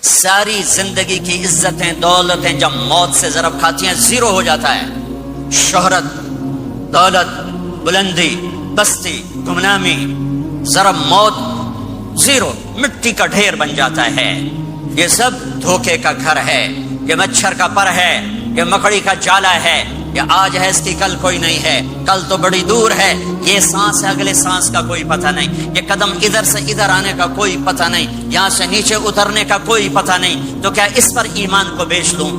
ساری زندگی کی عزتیں دولتیں جب موت سے ضرب کھاتی ہیں زیرو ہو جاتا ہے. شہرت، دولت، بلندی، بستی، گمنامی، ضرب موت زیرو، مٹی کا ڈھیر بن جاتا ہے. یہ سب دھوکے کا گھر ہے، یہ مچھر کا پر ہے، یہ مکڑی کا جالا ہے. یہ آج ہے اس کی کل کوئی نہیں ہے، کل تو بڑی دور ہے. یہ سانس ہے، اگلے سانس کا کوئی پتہ نہیں. یہ قدم ادھر سے ادھر آنے کا کوئی پتہ نہیں، یہاں سے نیچے اترنے کا کوئی پتہ نہیں. تو کیا اس پر ایمان کو بیچ دوں؟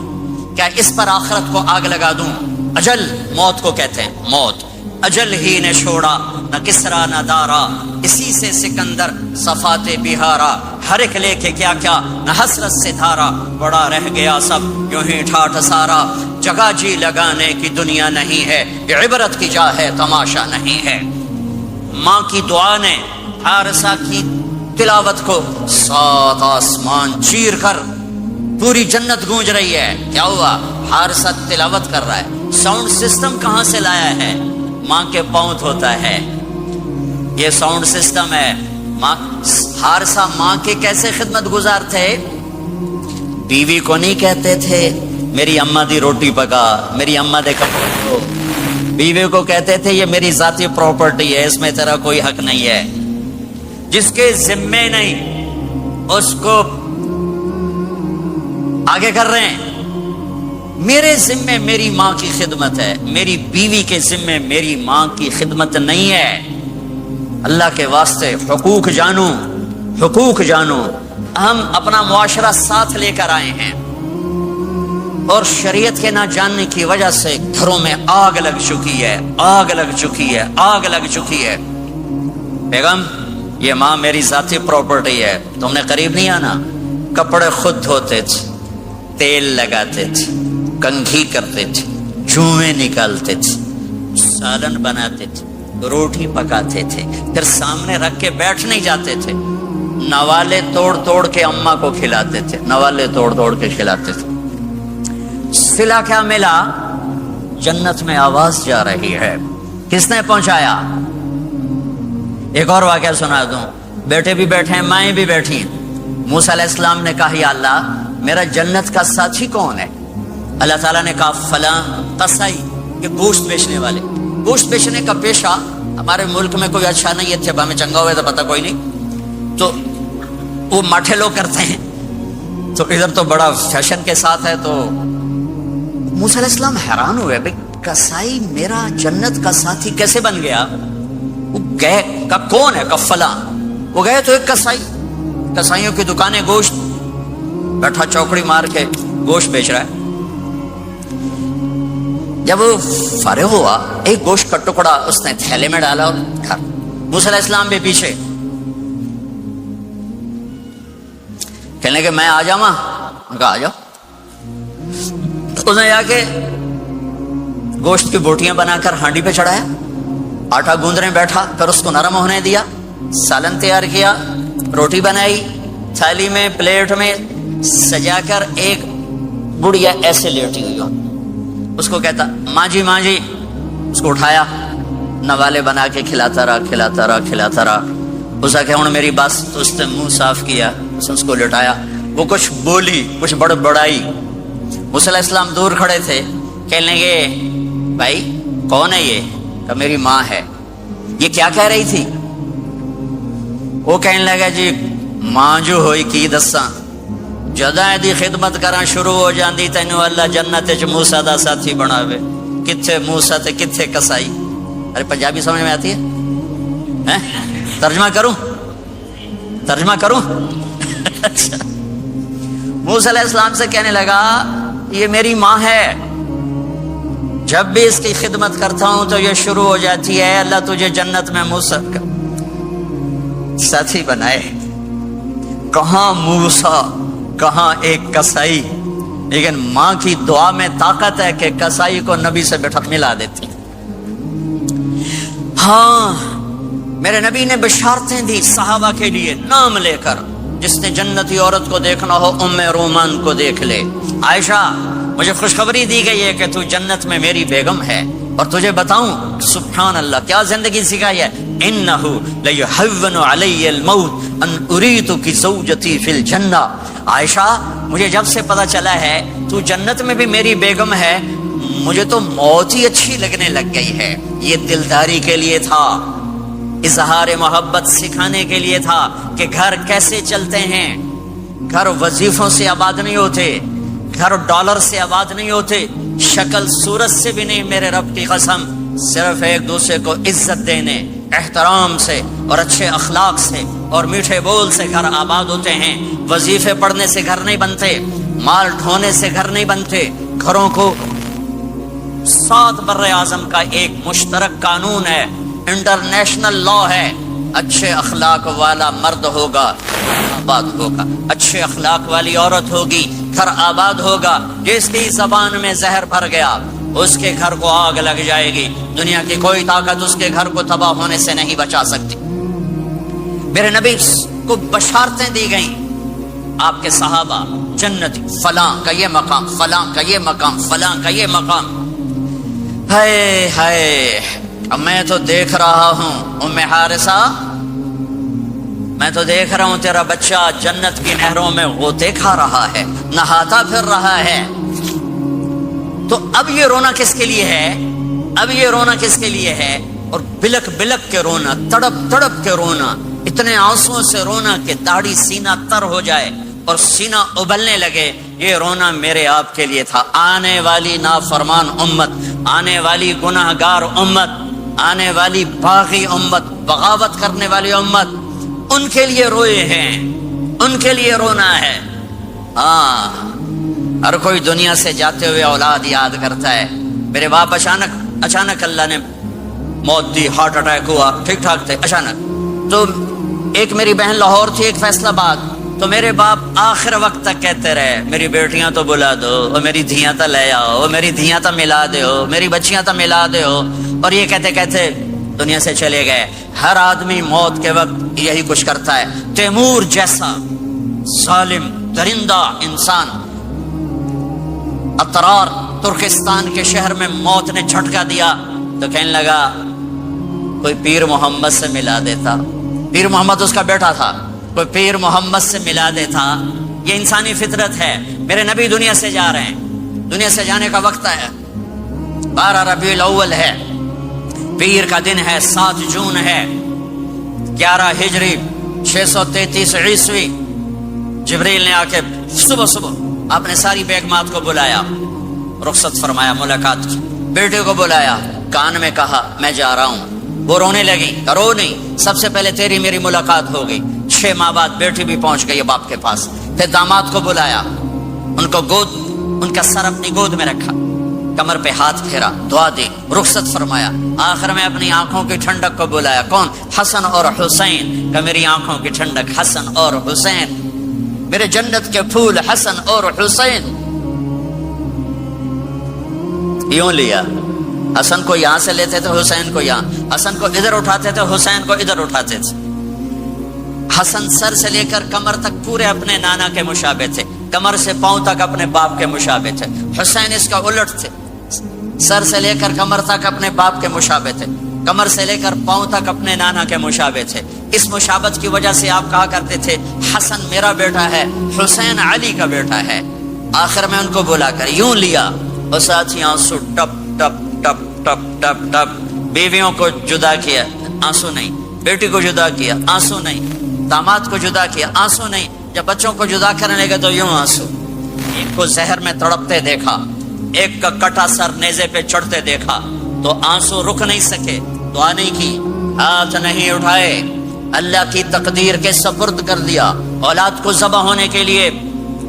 کیا اس پر آخرت کو آگ لگا دوں؟ اجل موت کو کہتے ہیں. موت اجل ہی نے چھوڑا، نہ کسرا نہ دارا، اسی سے سکندر صفات بہارا. ہر ایک لے کے کیا کیا، نہ حسرت سے دھارا، بڑا رہ گیا سب یوں ہی ٹھاٹھ سارا. جگہ جی لگانے کی دنیا نہیں ہے، یہ عبرت کی جا ہے، تماشا نہیں ہے. ماں کی دعا نے حارثہ کی تلاوت کو 7 آسمان چیر کر پوری جنت گونج رہی ہے. کیا ہوا؟ حارثہ تلاوت کر رہا ہے. ساؤنڈ سسٹم کہاں سے لایا ہے؟ ماں کے پاؤں ہوتا ہے یہ ساؤنڈ سسٹم ہے. حارثہ ماں کے کیسے خدمت گزار تھے؟ بیوی کو نہیں کہتے تھے میری اماں دی روٹی پکا، میری اماں دے کپڑے دھو. بیوی کو کہتے تھے یہ میری ذاتی پراپرٹی ہے، اس میں تیرا کوئی حق نہیں ہے. جس کے ذمے نہیں اس کو آگے کر رہے ہیں. میرے ذمے میری ماں کی خدمت ہے، میری بیوی کے ذمے میری ماں کی خدمت نہیں ہے. اللہ کے واسطے حقوق جانو، حقوق جانو. ہم اپنا معاشرہ ساتھ لے کر آئے ہیں اور شریعت کے نہ جاننے کی وجہ سے گھروں میں آگ لگ چکی ہے، آگ لگ چکی ہے، آگ لگ چکی ہے. بیگم یہ ماں میری ذاتی پراپرٹی ہے، تم نے قریب نہیں آنا. کپڑے خود دھوتے تھے، تیل لگاتے تھے، کنگھی کرتے تھے، جوئیں نکالتے تھے، سالن بناتے تھے، روٹی پکاتے تھے، پھر سامنے رکھ کے بیٹھ نہیں جاتے تھے. نوالے توڑ توڑ کے اماں کو کھلاتے تھے، نوالے توڑ توڑ کے کھلاتے تھے. صلہ کیا ملا؟ جنت میں آواز جا رہی ہے. کس نے پہنچایا؟ ایک اور واقعہ سنا دوں. بیٹے بھی بیٹھے ہیں، مائیں بھی بیٹھی ہیں. موسیٰ علیہ السلام نے کہا یا اللہ میرا جنت کا ساتھی کون ہے؟ اللہ تعالیٰ نے کہا فلاں قصائی، یہ گوشت بیچنے والے. گوشت بیچنے کا پیشہ ہمارے ملک میں کوئی اچھا نہیں ہے، جب ہمیں چنگا ہوئے تو پتہ کوئی نہیں، تو وہ ماٹھے لوگ کرتے ہیں. تو ادھر تو بڑا فیشن کے ساتھ ہے. تو موسیٰ علیہ السلام حیران ہوئے، بھئی قصائی میرا جنت کا ساتھی کیسے بن گیا؟ وہ گئے کہ کون ہے؟ کہ فلاں. وہ گئے تو ایک قصائی، قصائیوں کی دکانیں، گوشت بیٹھا چوکڑی مار کے گوشت بیچ رہا ہے. جب وہ فارغ ہوا ایک گوشت کا ٹکڑا اس نے تھیلے میں ڈالا اور گھر. موسیٰ علیہ السلام بھی پیچھے. کہنے لگے میں آ جاؤں؟ کہا آ جاؤ. اس نے جا کے گوشت کی بوٹیاں بنا کر ہانڈی پہ چڑھایا، آٹا گوندنے بیٹھا، پھر اس کو نرم ہونے دیا، سالن تیار کیا، روٹی بنائی، تھالی میں پلیٹ میں سجا کر ایک بڑھیا ایسے لیٹی ہوئی ہو. اس کو کہتا ماں جی ماں جی. اس کو اٹھایا، نوالے بنا کے کھلاتا رہا کھلاتا رہا کھلاتا رہا. اس کا کہ ہوں میری بات تو اس نے منہ صاف کیا، اس کو لٹایا. وہ کچھ بولی، کچھ بڑبڑائی. موسیٰ علیہ السلام دور کھڑے تھے. کہنے لگے بھائی کون ہے یہ؟ کہ میری ماں ہے. یہ کیا کہہ رہی تھی؟ وہ کہنے لگا جی ماں جو ہوئی کی دساں، جداں دی خدمت کراں شروع ہو جاندی تینوں اللہ جنت وچ موسیٰ دا ساتھی بناوے. کتھے موسیٰ تے کتھے قصائی. ارے پنجابی سمجھ میں آتی ہے؟ ترجمہ کروں؟ ترجمہ کروں؟ موسیٰ علیہ السلام سے کہنے لگا یہ میری ماں ہے، جب بھی اس کی خدمت کرتا ہوں تو یہ شروع ہو جاتی ہے اللہ تجھے جنت میں موسیٰ کا ساتھی بنائے. کہاں موسیٰ، کہاں ایک قصائی. لیکن ماں کی دعا میں طاقت ہے کہ قصائی کو نبی سے بٹھا ملا دیتی. ہاں میرے نبی نے بشارتیں دی صحابہ کے لیے نام لے کر. جس نے جنتی عورت کو دیکھنا ہو ام رومان کو دیکھ لے. عائشہ مجھے خوشخبری دی گئی ہے کہ تو جنت میں میری بیگم ہے، اور تجھے بتاؤں سبحان اللہ کیا زندگی سکھائی ہے. انہ لیہون علی الموت ان اریدک زوجتی فی الجنہ، عائشہ مجھے جب سے پتا چلا ہے تو جنت میں بھی میری بیگم ہے، مجھے تو موت ہی اچھی لگنے لگ گئی ہے۔ یہ دلداری کے لیے تھا، اظہار محبت سکھانے کے لیے تھا کہ گھر کیسے چلتے ہیں۔ گھر وظیفوں سے آباد نہیں ہوتے، گھر ڈالر سے آباد نہیں ہوتے، شکل صورت سے بھی نہیں، میرے رب کی قسم، صرف ایک دوسرے کو عزت دینے، احترام سے اور اچھے اخلاق سے اور میٹھے بول سے گھر آباد ہوتے ہیں۔ وظیفے پڑھنے سے گھر نہیں بنتے، مال ڈھونے سے گھر نہیں بنتے۔ گھروں کو 7 بر اعظم کا ایک مشترک قانون ہے، انٹرنیشنل لا ہے، اچھے اخلاق والا مرد ہوگا آباد ہوگا، اچھے اخلاق والی عورت ہوگی گھر آباد ہوگا۔ جس کی زبان میں زہر بھر گیا اس کے گھر کو آگ لگ جائے گی، دنیا کی کوئی طاقت اس کے گھر کو تباہ ہونے سے نہیں بچا سکتی۔ میرے نبی کو بشارتیں دی گئیں، آپ کے صحابہ جنتی، فلاں کا یہ مقام، فلاں کا یہ مقام، فلاں کا یہ مقام۔ ہائے ہائے، اب میں تو دیکھ رہا ہوں ام حارثہ، میں تو دیکھ رہا ہوں تیرا بچہ جنت کی نہروں میں غوطے کھا رہا ہے، نہاتا پھر رہا ہے۔ تو اب یہ رونا کس کے لیے ہے؟ اب یہ رونا کس کے لیے ہے؟ اور بلک بلک کے رونا، تڑپ تڑپ کے رونا، اتنے آنسوؤں سے رونا کہ داڑھی سینہ تر ہو جائے اور سینہ ابلنے لگے، یہ رونا میرے آپ کے لیے تھا۔ آنے والی نافرمان امت، آنے والی گناہگار امت، آنے والی باغی امت، بغاوت کرنے والی امت، ان کے لیے روئے ہیں، ان کے لیے رونا ہے۔ ہاں، ہر کوئی دنیا سے جاتے ہوئے اولاد یاد کرتا ہے، میرے باپ اچانک اللہ نے موت دی، ہارٹ اٹیک ہوا، ٹھیک ٹھاک تھے، اچانک۔ تو ایک میری بہن لاہور تھی، ایک فیصل آباد، تو میرے باپ آخر وقت تک کہتے رہے میری بیٹیاں تو بلا دو، اور میری دھیاں تو لے آؤ، میری دھیاں تو ملا دو، میری بچیاں تو ملا دو، اور یہ کہتے کہتے دنیا سے چلے گئے۔ ہر آدمی موت کے وقت یہی کچھ کرتا ہے۔ تیمور جیسا ظالم درندہ انسان اطرار ترکستان کے شہر میں موت نے جھٹکا دیا تو کہنے لگا کوئی پیر محمد سے ملا دیتا، پیر محمد اس کا بیٹا تھا، کوئی پیر محمد سے ملا دیتا۔ یہ انسانی فطرت ہے۔ میرے نبی دنیا سے جا رہے ہیں، دنیا سے جانے کا وقت ہے، 12 ربیع الاول ہے، پیر کا دن ہے، 7 جون ہے، 11 ہجری 633 عیسوی۔ جبریل نے آ کے صبح آپ نے ساری بیگمات کو بلایا، رخصت فرمایا، ملاقات کی، بیٹے کو بلایا، کان میں کہا میں جا رہا ہوں۔ وہ رونے لگی، کرو نہیں، سب سے پہلے تیری میری ملاقات ہو گئی۔ 6 ماہ بعد بیٹی بھی پہنچ گئی باپ کے پاس۔ پھر داماد کو بلایا، ان کو ان کا سر اپنی گود میں رکھا، کمر پہ ہاتھ پھیرا، دعا دی، رخصت فرمایا۔ آخر میں اپنی آنکھوں کی ٹھنڈک کو بلایا، کون؟ حسن اور حسین، کہ میری آنکھوں کی ٹھنڈک حسن اور حسین، میرے جنت کے پھول حسن اور حسین۔ یوں لیا، حسن کو یہاں سے لیتے تھے، حسین کو یہاں، حسن کو ادھر اٹھاتے تھے، حسین کو ادھر اٹھاتے تھے۔ حسن سر سے لے کر کمر تک پورے اپنے نانا کے مشابہ تھے، کمر سے پاؤں تک اپنے باپ کے مشابہ تھے۔ حسین اس کا الٹ تھے، سر سے لے کر کمر تک اپنے باپ کے مشابہ تھے، کمر سے لے کر پاؤں تک اپنے نانا کے مشابہ تھے۔ اس مشابہت کی وجہ سے آپ کہا کرتے تھے حسن میرا بیٹا ہے، حسین علی کا بیٹا ہے۔ آخر میں ان کو بلا کر یوں لیا، اور ساتھ ہی آنسو ٹپ ٹپ ٹپ ٹپ ٹپ ٹپ۔ بیویوں کو جدا کیا، آنسو نہیں، بیٹی کو جدا کیا، آنسو نہیں، داماد کو جدا کیا، آنسو نہیں، جب بچوں کو جدا کرنے لگے تو یوں آنسو۔ ایک کو زہر میں تڑپتے دیکھا، ایک کا کٹا سر نیزے پہ چڑھتے دیکھا تو آنسو رک نہیں سکے، دعا نہیں کی، ہاتھ نہیں اٹھائے، اللہ کی تقدیر کے سپرد کر دیا، اولاد کو ذبح ہونے کے لیے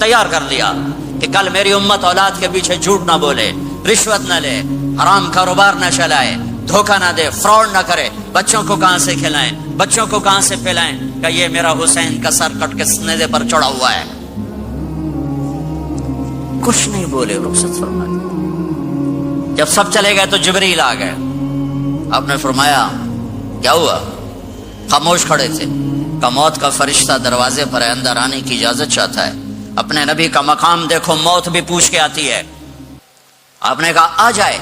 تیار کر دیا کہ کل میری امت اولاد کے پیچھے جھوٹ نہ بولے، رشوت نہ لے، حرام کاروبار نہ چلائے، دھوکہ نہ دے، فراڈ نہ کرے، بچوں کو کہاں سے کھلائیں، بچوں کو کہاں سے پلائیں، کہ یہ میرا حسین کا سر کٹ کے نیزے پر چڑھا ہوا ہے۔ کچھ نہیں بولے، رخصت فرما دی۔ جب سب چلے گئے تو جبریل آ گئے، آپ نے فرمایا کیا ہوا؟ خاموش کھڑے تھے، کہ موت کا فرشتہ دروازے پر ہے، اندر آنے کی اجازت چاہتا ہے۔ اپنے نبی کا مقام دیکھو، موت بھی پوچھ کے آتی ہے۔ آپ نے کہا آ جائے،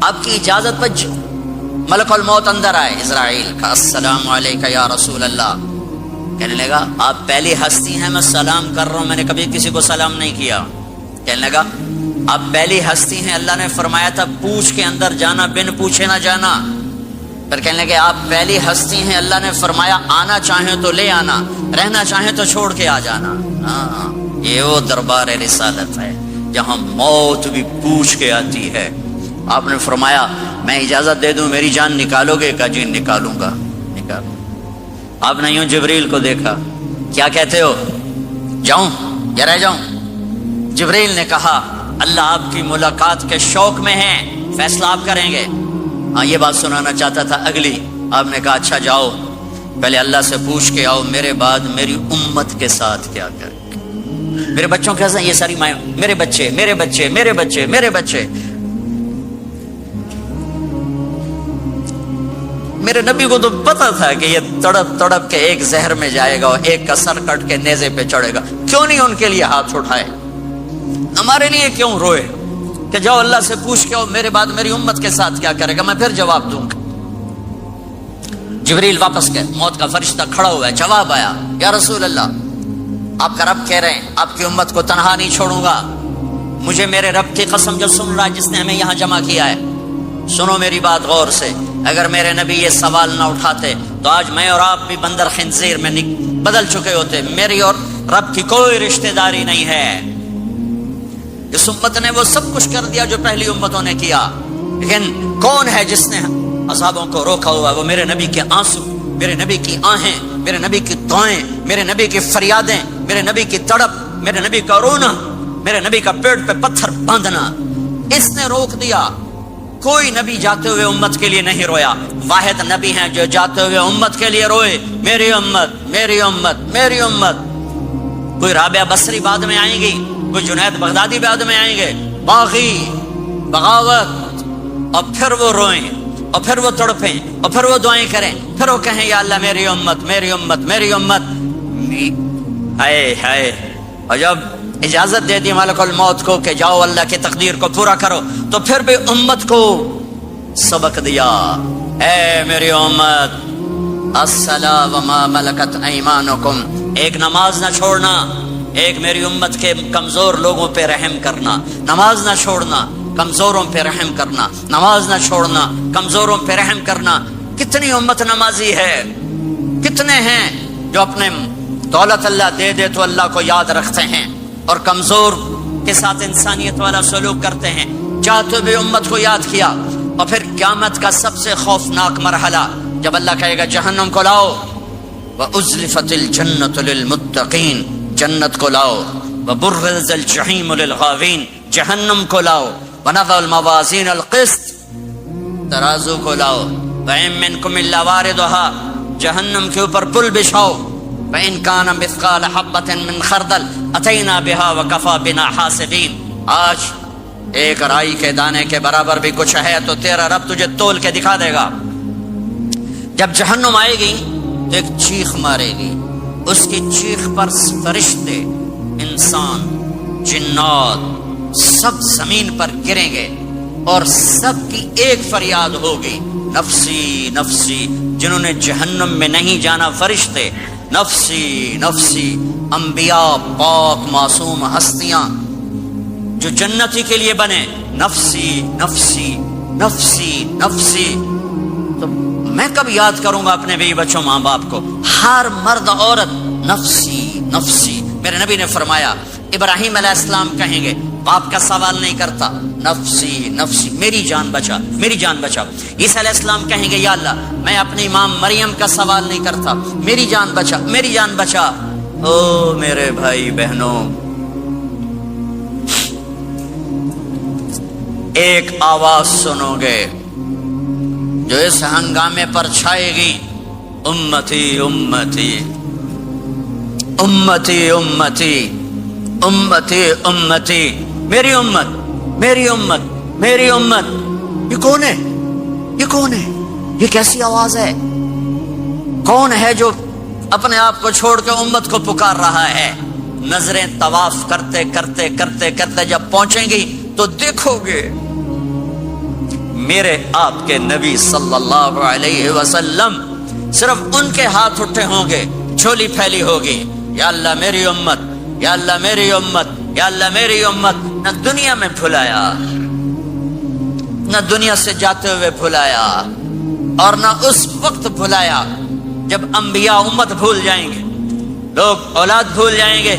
آپ کی اجازت پر ملک الموت اندر آئے اسرائیل کا، السلام علیکہ یا رسول اللہ. کہنے لگا آپ پہلی ہستی ہیں، میں سلام کر رہا ہوں، میں نے کبھی کسی کو سلام نہیں کیا. کہنے لگا آپ پہلی ہستی ہیں، اللہ نے فرمایا تھا پوچھ کے اندر جانا، بن پوچھے نہ جانا. پھر کہنے لگے آپ پہلی ہستی ہیں، اللہ نے فرمایا آنا چاہیں تو لے آنا، رہنا چاہیں تو چھوڑ کے آ جانا. ہاں یہ وہ دربار رسالت ہے جہاں موت بھی پوچھ کے آتی ہے. آپ نے فرمایا میں اجازت دے دوں میری جان نکالو گے؟ کہا جی نکالوں گا. نکالو. آپ نے یوں جبریل کو دیکھا، کیا کہتے ہو، جاؤں یا رہ جاؤں؟ جبریل نے کہا اللہ آپ کی ملاقات کے شوق میں ہیں، فیصلہ آپ کریں گے. ہاں یہ بات سنانا چاہتا تھا اگلی. آپ نے کہا اچھا جاؤ، پہلے اللہ سے پوچھ کے آؤ میرے بعد میری امت کے ساتھ کیا کریں گے، میرے بچوں کے ساتھ. یہ ساری مائیں میرے بچے میرے بچے میرے بچے میرے بچے. میرے نبی کو تو پتا تھا کہ یہ تڑپ تڑپ کے ایک زہر میں جائے گا اور ایک کا سر کٹ کے نیزے پہ چڑھے گا. کیوں نہیں ان کے لیے ہاتھ اٹھائے، ہمارے لیے کیوں روئے کہ جاؤ اللہ سے پوچھ کے آؤ میرے بعد میری امت کے ساتھ کیا کرے گا، میں پھر جواب دوں گا. جبریل واپس گئے، موت کا فرشتہ کھڑا ہوا ہے. جواب آیا یا رسول اللہ آپ کا رب کہہ رہے ہیں آپ کی امت کو تنہا نہیں چھوڑوں گا. مجھے میرے رب کی قسم جو سن رہا ہے جس نے ہمیں یہاں جمع کیا ہے، سنو میری بات غور سے. اگر میرے نبی یہ سوال نہ اٹھاتے تو آج میں اور آپ بھی بندر خنزیر میں بدل چکے ہوتے. میری اور رب کی کوئی رشتہ داری نہیں ہے. اس امت نے وہ سب کچھ کر دیا جو پہلی امتوں نے کیا، لیکن کون ہے جس نے عذابوں کو روکا ہوا؟ وہ میرے نبی کے آنسو، میرے نبی کی آہیں، میرے نبی کی دعائیں، میرے نبی کی فریادیں، میرے نبی کی تڑپ، میرے نبی کا رونا، میرے نبی کا پیٹ پہ پتھر باندھنا، اس نے روک دیا. کوئی نبی جاتے ہوئے امت کے لیے نہیں رویا. واحد نبی ہیں جو جاتے ہوئے امت کے لیے روئے، میری امت میری امت میری امت. کوئی رابعہ بصری بعد میں آئیں گی، کوئی جنید بغدادی بعد میں آئیں گے، باغی بغاوت، اور پھر وہ روئیں اور پھر وہ تڑپیں اور پھر وہ دعائیں کریں، پھر وہ کہیں یا اللہ میری امت میری امت میری امت. ہائے ہائے. اور جب اجازت دے دی ملک الموت کو کہ جاؤ اللہ کی تقدیر کو پورا کرو، تو پھر بھی امت کو سبق دیا، اے میری امت الصلاۃ وما ملکت ایمانکم. ایک نماز نہ چھوڑنا، ایک میری امت کے کمزور لوگوں پہ رحم کرنا، نماز نہ چھوڑنا، کمزوروں پہ رحم کرنا، نماز نہ چھوڑنا، کمزوروں پہ رحم کرنا. کتنی امت نمازی ہے، کتنے ہیں جو اپنے دولت اللہ دے دے تو اللہ کو یاد رکھتے ہیں اور کمزور کے ساتھ انسانیت والا سلوک کرتے ہیں. چاہتے ہوئے امت کو یاد کیا. اور پھر قیامت کا سب سے خوفناک مرحلہ جب اللہ کہے گا جہنم کو لاؤ، وَأُزْلِفَتِ الْجَنَّةُ لِلْمُتَّقِينَ، جنت کو لاؤ، وَبُرِّزَ الْجَحِيمُ لِلْغَاوِينَ، جہنم کو لاؤ، وَنَضَعُ الْمَوَازِينَ الْقِسْطَ، ترازو کو لاؤ، وَإِن مِّنكُمْ إِلَّا وَارِدُهَا، جہنم کے اوپر پل بچھاؤ، وَإِن كَانَ مِثْقَالَ حَبَّةٍ مِّن خَرْدَلٍ أَتَيْنَا بِهَا وَكَفَىٰ بِنَا حَاسِبِينَ. آج ایک رائی کے دانے کے برابر بھی کچھ ہے تو تیرا رب تجھے تول کے دکھا دے گا. جب جہنم آئے گی تو ایک چیخ مارے گی، اس کی چیخ پر فرشتے، انسان، جنات سب زمین پر گریں گے اور سب کی ایک فریاد ہوگی، نفسی نفسی. جنہوں نے جہنم میں نہیں جانا فرشتے، نفسی نفسی. انبیاء پاک معصوم ہستیاں جو جنتی کے لیے بنے، نفسی نفسی نفسی نفسی. تو میں کب یاد کروں گا اپنے بیوی بچوں ماں باپ کو؟ ہر مرد عورت نفسی نفسی. میرے نبی نے فرمایا ابراہیم علیہ السلام کہیں گے، باپ کا سوال نہیں کرتا، نفسی نفسی، میری جان بچا میری جان بچا. عیسیٰ علیہ السلام کہیں گے یا اللہ میں اپنی ماں مریم کا سوال نہیں کرتا، میری جان بچا میری جان بچا. او میرے بھائی بہنوں، ایک آواز سنو گے جو اس ہنگامے پر چھائے گی، امتی امتی امتی امتی امتی امتی، میری امت میری امت میری امت. یہ کون ہے؟ یہ کون ہے؟ یہ کیسی آواز ہے؟ کون ہے جو اپنے آپ کو چھوڑ کے امت کو پکار رہا ہے؟ نظریں طواف کرتے کرتے کرتے کرتے جب پہنچیں گی تو دیکھو گے میرے آپ کے نبی صلی اللہ علیہ وسلم صرف ان کے ہاتھ اٹھے ہوں گے، جھولی پھیلی ہوگی، یا اللہ میری امت، یا اللہ میری امت، یا اللہ میری امت۔ نہ دنیا میں بھلایا، نہ دنیا سے جاتے ہوئے بھلایا، اور نہ اس وقت بھلایا جب انبیاء امت بھول جائیں گے، لوگ اولاد بھول جائیں گے،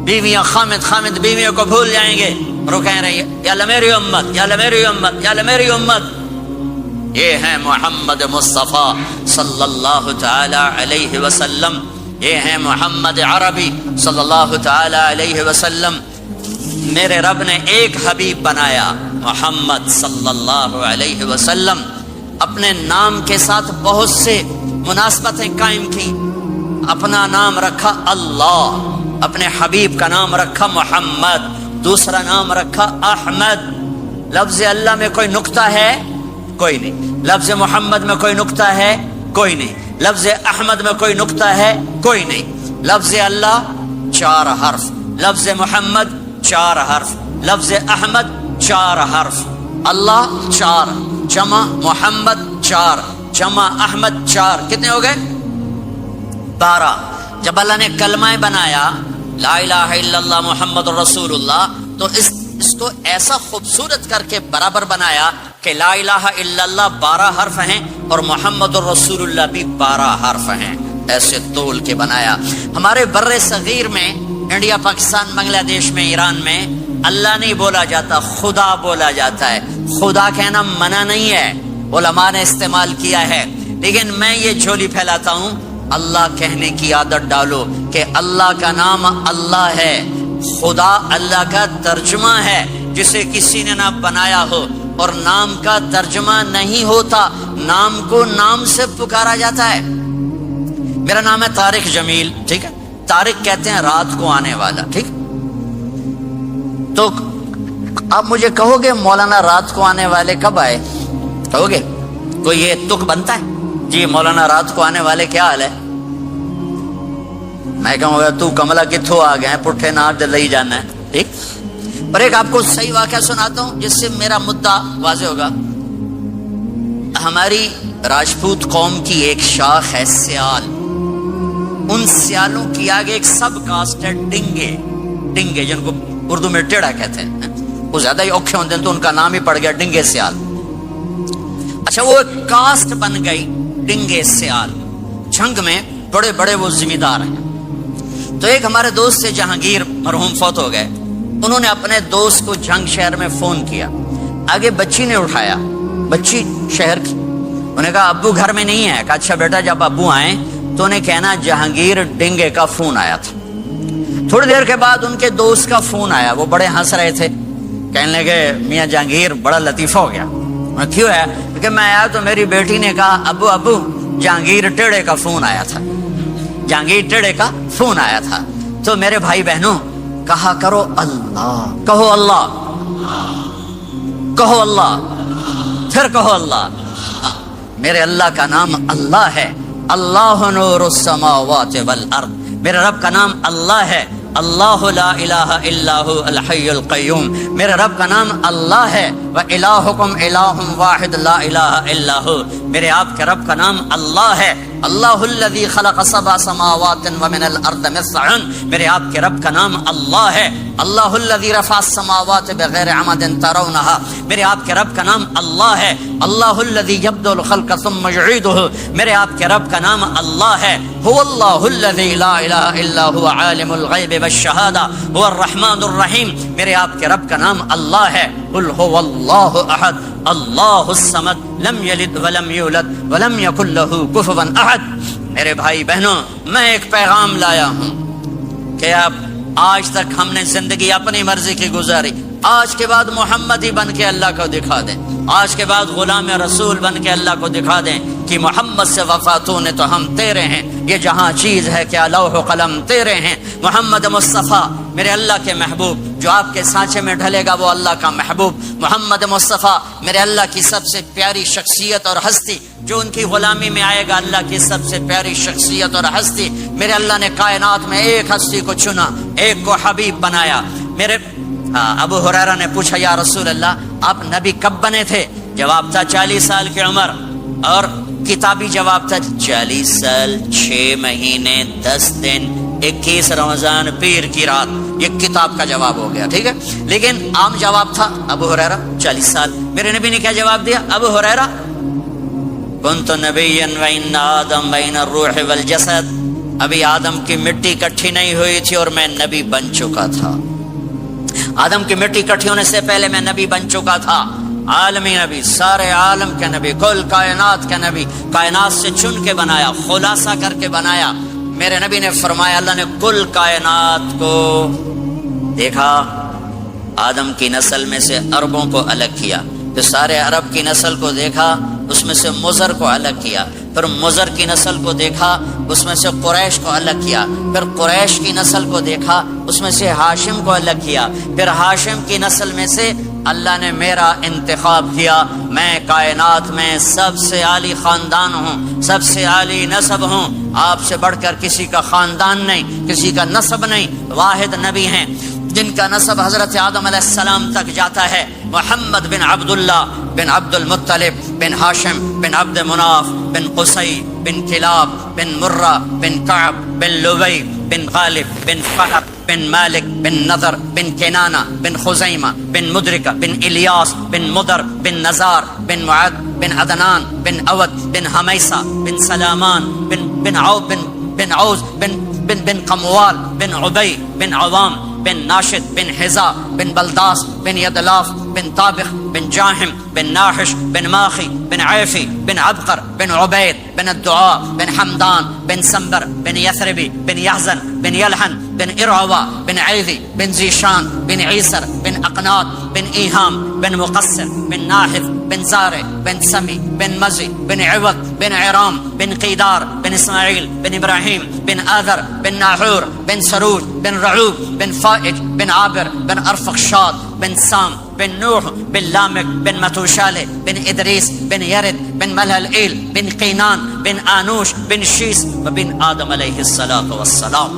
بیویاں خامد بیویوں کو بھول جائیں گے، اور وہ کہہ رہے ہیں یا اللہ میری امت، یا اللہ میری امت، یا اللہ میری امت۔ یہ ہیں محمد مصطفیٰ صلی اللہ تعالی علیہ وسلم، یہ ہیں محمد عربی صلی اللہ تعالی علیہ وسلم۔ میرے رب نے ایک حبیب بنایا محمد صلی اللہ علیہ وسلم، اپنے نام کے ساتھ بہت سے مناسبتیں قائم کی۔ اپنا نام رکھا اللہ، اپنے حبیب کا نام رکھا محمد، دوسرا نام رکھا احمد۔ لفظ اللہ میں کوئی نقطہ ہے؟ کوئی نہیں۔ لفظ محمد میں کوئی نقطہ ہے؟ کوئی نہیں۔ لفظ احمد میں کوئی نقطہ ہے؟ کوئی نہیں۔ لفظ اللہ 4 حرف، لفظ محمد 4 حرف، لفظ احمد 4 حرف۔ اللہ 4، جمع محمد 4، جمع احمد 4، کتنے ہو گئے؟ 12۔ جب اللہ نے کلمہ بنایا لا الہ الا اللہ محمد رسول اللہ، تو اس کو ایسا خوبصورت کر کے برابر بنایا کہ لا الہ الا اللہ 12 حرف ہیں اور محمد الرسول اللہ بھی 12 حرف ہیں، ایسے تول کے بنایا۔ ہمارے بر صغیر میں، انڈیا، پاکستان، بنگلہ دیش میں، ایران میں اللہ نہیں بولا جاتا، خدا بولا جاتا ہے۔ خدا کہنا منع نہیں ہے، علماء نے استعمال کیا ہے، لیکن میں یہ جھولی پھیلاتا ہوں، اللہ کہنے کی عادت ڈالو کہ اللہ کا نام اللہ ہے، خدا اللہ کا ترجمہ ہے جسے کسی نے نہ بنایا ہو، اور نام کا ترجمہ نہیں ہوتا، نام کو نام سے پکارا جاتا ہے۔ میرا نام ہے طارق جمیل، ٹھیک ہے؟ طارق کہتے ہیں رات کو آنے والا، ٹھیک؟ تو آپ مجھے کہو گے مولانا رات کو آنے والے کب آئے؟ کہو گے کوئی یہ تک بنتا ہے جی مولانا رات کو آنے والے کیا حال ہے؟ میں کہوں گا تو کملا کتھوں آ گئے، پٹھے نار لئی جانا ہے، ٹھیک؟ اور ایک آپ کو صحیح واقعہ سناتا ہوں جس سے میرا مدعا واضح ہوگا۔ ہماری راجپوت قوم کی ایک شاخ ہے سیال، ان سیالوں کی آگے ایک سب کاسٹ ہے ڈنگے، ڈنگے جن کو اردو میں ٹیڑا کہتے ہیں، وہ زیادہ ہی اوکھے ہوتے ہیں تو ان کا نام ہی پڑ گیا ڈنگے سیال۔ اچھا، وہ ایک کاسٹ بن گئی ڈنگے سیال، جنگ میں بڑے بڑے وہ ذمہ دار ہیں۔ تو ایک ہمارے دوست سے جہانگیر مرحوم فوت ہو گئے، انہوں نے اپنے دوست کو جھنگ شہر میں فون کیا، آگے بچی نے اٹھایا، بچی شہر کی، انہوں نے کہا ابو گھر میں نہیں ہے۔ کہا اچھا بیٹا جب ابو آئیں تو انہیں کہنا جہانگیر ڈنگے کا فون آیا تھا۔ تھوڑی دیر کے بعد ان کے دوست کا فون آیا، وہ بڑے ہنس رہے تھے، کہنے لگے میاں جہانگیر بڑا لطیفہ ہو گیا۔ کیوں ہے؟ کہ میں آیا تو میری بیٹی نے کہا ابو جہانگیر ٹیڑے کا فون آیا تھا، جہانگیر ٹیڑے کا فون آیا تھا۔ تو میرے بھائی بہنوں کہا کرو اللہ، کہو اللہ، کہو اللہ، پھر کہو اللہ۔ میرے اللہ کا نام اللہ ہے، اللہ نور السماوات والارض، میرے رب کا نام اللہ ہے، اللہ لا الہ الا هو الحی القیوم، میرے رب کا نام اللہ ہے، وَإِلَٰهُكُمْ إِلَٰهٌ وَاحِدٌ لَا إِلَٰهَ إِلَّا هُوَ، میرے آپ کے رب کا نام اللہ ہے، اللہ الذی خلق 7 سماوات ومن الارض مثلهن، میرے آپ کے رب کا نام اللہ ہے، اللہ الذی رفع السماوات بغیر عمد ترونها، میرے آپ کے رب کا نام اللہ ہے، اللہ الذی یبدأ الخلق ثم یعیدہ، میرے آپ کے رب کا نام اللہ ہے، هو اللہ الذی لا الہ الا هو عالم الغیب والشہادہ هو الرحمن الرحیم، میرے آپ کے رب کا نام اللہ ہے، قل هو اللہ احد اللہ الصمد لم یلد ولم یولد ولم یکن له کفوا احد۔ میرے بھائی بہنوں، میں ایک پیغام لایا ہوں کہ اب آج تک ہم نے زندگی اپنی مرضی کی گزاری، آج کے بعد محمد ہی بن کے اللہ کو دکھا دیں، آج کے بعد غلام رسول بن کے اللہ کو دکھا دیں کہ محمد سے وفاتوں نے تو ہم تیرے ہیں، یہ جہاں چیز ہے کیا لوح و قلم تیرے ہیں۔ محمد مصطفیٰ میرے اللہ کے محبوب، جو آپ کے سانچے میں ڈھلے گا وہ اللہ کا محبوب۔ محمد مصطفیٰ میرے اللہ کی سب سے پیاری شخصیت اور ہستی، جو ان کی غلامی میں آئے گا اللہ کی سب سے پیاری شخصیت اور ہستی۔ میرے اللہ نے کائنات میں ایک ہستی کو چنا، ایک کو حبیب بنایا۔ میرے ابو ہریرہ نے پوچھا یا رسول اللہ آپ نبی کب بنے تھے؟ جواب تھا 40 سال کی عمر، اور کتابی جواب تھا 40 سال 6 مہینے 10 دن 21 رمضان پیر کی رات. یہ کتاب کا جواب ہو گیا، ٹھیک ہے. لیکن عام جواب تھا ابو ہریرہ 40 سال. میرے نبی نے کیا جواب دیا؟ ابو ہریرہ کنت نبیا وان آدم بین الروح والجسد، ابھی آدم کی مٹی اکٹھی نہیں ہوئی تھی اور میں نبی بن چکا تھا. آدم کی مٹی اکٹھی ہونے سے پہلے میں نبی بن چکا تھا. عالمی نبی، سارے عالم کے نبی، کل کائنات کے نبی، کائنات سے چن کے بنایا، خلاصہ کر کے بنایا. میرے نبی نے فرمایا اللہ نے کل کائنات کو دیکھا، آدم کی نسل میں سے عربوں کو الگ کیا، پھر سارے عرب کی نسل کو دیکھا، اس میں سے مضر کو الگ کیا، پھر مضر کی نسل کو دیکھا، اس میں سے قریش کو الگ کیا، پھر قریش کی نسل کو دیکھا، اس میں سے ہاشم کو الگ کیا، پھر ہاشم کی نسل میں سے اللہ نے میرا انتخاب کیا. میں کائنات میں سب سے عالی خاندان ہوں، سب سے عالی نسب ہوں، آپ سے بڑھ کر کسی کا خاندان نہیں، کسی کا نسب نہیں. واحد نبی ہیں جن کا نسب حضرت آدم علیہ السلام تک جاتا ہے. محمد بن عبداللہ بن عبد المطلب بن ہاشم بن عبد مناف بن قصی بن کلاب بن مرہ بن کعب بن لبی بن غالب بن فہر بن مالک بن نضر بن کنانہ بن خزیمہ بن مدرکہ بن الیاس بن مدر بن نزار بن معد بن عدنان بن اود بن حمیسہ بن سلامان بن عوف بن عوز بن قموال بن عبی بن عوام بن ناشد بن حزا بن بلداس بن یدلاف بن طابخ بن جاہم بن ناحش بن ماخی بن عیفی بن عبقر بن عبید بن الدعاء بن حمدان بن سنبر بن یثربی بن یحزن بن یلحن بن ارعوا بن عیذی بن زیشان بن عیسر بن اقناط بن ایہام بن مقصر بن ناحف بن زارع بن سمی بن مزی بن عوض بن عرام بن قیدار بن اسماعیل بن ابراہیم بن آذر بن ناحور بن سروج بن رعوب بن فائج بن عابر بن ارفخشاد بن سام بن نوح بن لامک بن متوشالہ بن ادریس بن یرد بن ملہلئیل بن قینان بن آنوش بن شیس وبن آدم علیہ السلام.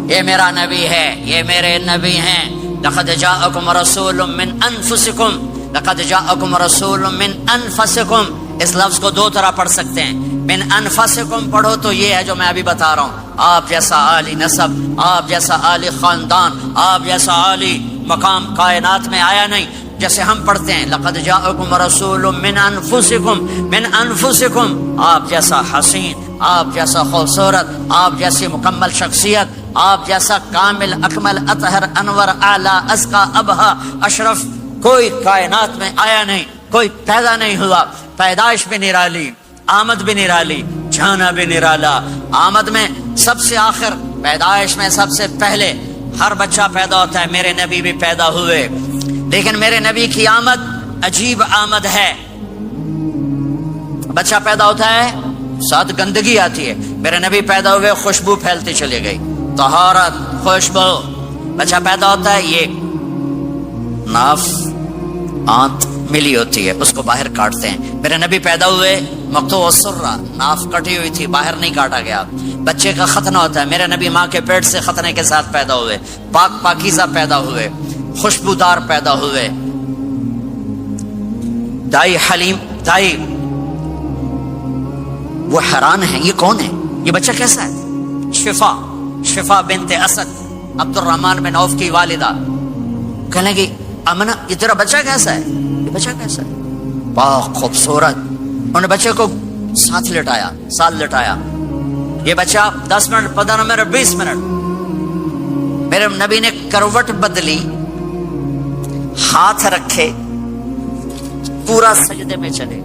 یہ میرا نبی ہے، یہ میرے نبی ہیں. لقد جاءکم رسول من انفسکم، لقد جاءکم رسول من انفسکم. اس لفظ کو دو طرح پڑھ سکتے ہیں. من انفسکم پڑھو تو یہ ہے جو میں ابھی بتا رہا ہوں، آپ جیسا عالی نسب، آپ جیسا عالی خاندان، آپ جیسا عالی مقام کائنات میں آیا نہیں. جیسے ہم پڑھتے ہیں لقد جاءکم رسول من انفسکم، من انفسکم، آپ جیسا حسین، آپ جیسا خوبصورت، آپ جیسی مکمل شخصیت، آپ جیسا کامل اکمل اطہر انور اعلی ازکا ابہا اشرف کوئی کائنات میں آیا نہیں، کوئی پیدا نہیں ہوا. پیدائش بھی نرالی، آمد بھی نرالی، جانا بھی نرالا. آمد میں سب سے آخر، پیدائش میں سب سے پہلے. ہر بچہ پیدا ہوتا ہے، میرے نبی بھی پیدا ہوئے، لیکن میرے نبی کی آمد عجیب آمد ہے. بچہ پیدا ہوتا ہے ساتھ گندگی آتی ہے، میرے نبی پیدا ہوئے خوشبو پھیلتی چلی گئی، طہارت، خوشبو. بچہ پیدا ہوتا ہے، یہ ناف آنت ملی ہوتی ہے، اس کو باہر کاٹتے ہیں. میرے نبی پیدا ہوئے مقطوع السرہ، ناف کٹی ہوئی تھی، باہر نہیں کاٹا گیا. بچے کا ختنہ ہوتا ہے، میرے نبی ماں کے پیٹ سے ختنے کے ساتھ پیدا ہوئے، پاک پاکیزہ پیدا ہوئے، خوشبودار پیدا ہوئے. دائی حلیم، دائی وہ حیران ہیں، یہ کون ہے، یہ بچہ کیسا ہے؟ شفا بنت اسد، عبد الرحمن بن عوف کی والدہ. کہنے لگی امنہ یہ تیرا بچہ کیسا ہے، یہ بچہ کیسا ہے، پاک خوبصورت. انہوں نے بچے کو ساتھ لٹایا. یہ بچہ 10 منٹ 15 منٹ 20 منٹ، میرے نبی نے کروٹ بدلی، ہاتھ رکھے، پورا سجدے میں چلے،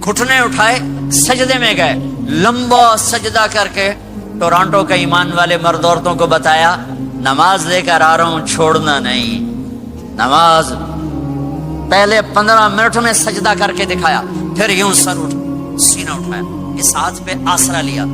گھٹنے اٹھائے، سجدے میں گئے، لمبا سجدہ کر کے ٹورانٹو کے ایمان والے مرد عورتوں کو بتایا نماز لے کر آ رہا ہوں، چھوڑنا نہیں. نماز پہلے 15 منٹ میں سجدہ کر کے دکھایا، پھر یوں سر سینہ اٹھایا، اس ہاتھ پہ آسرا لیا،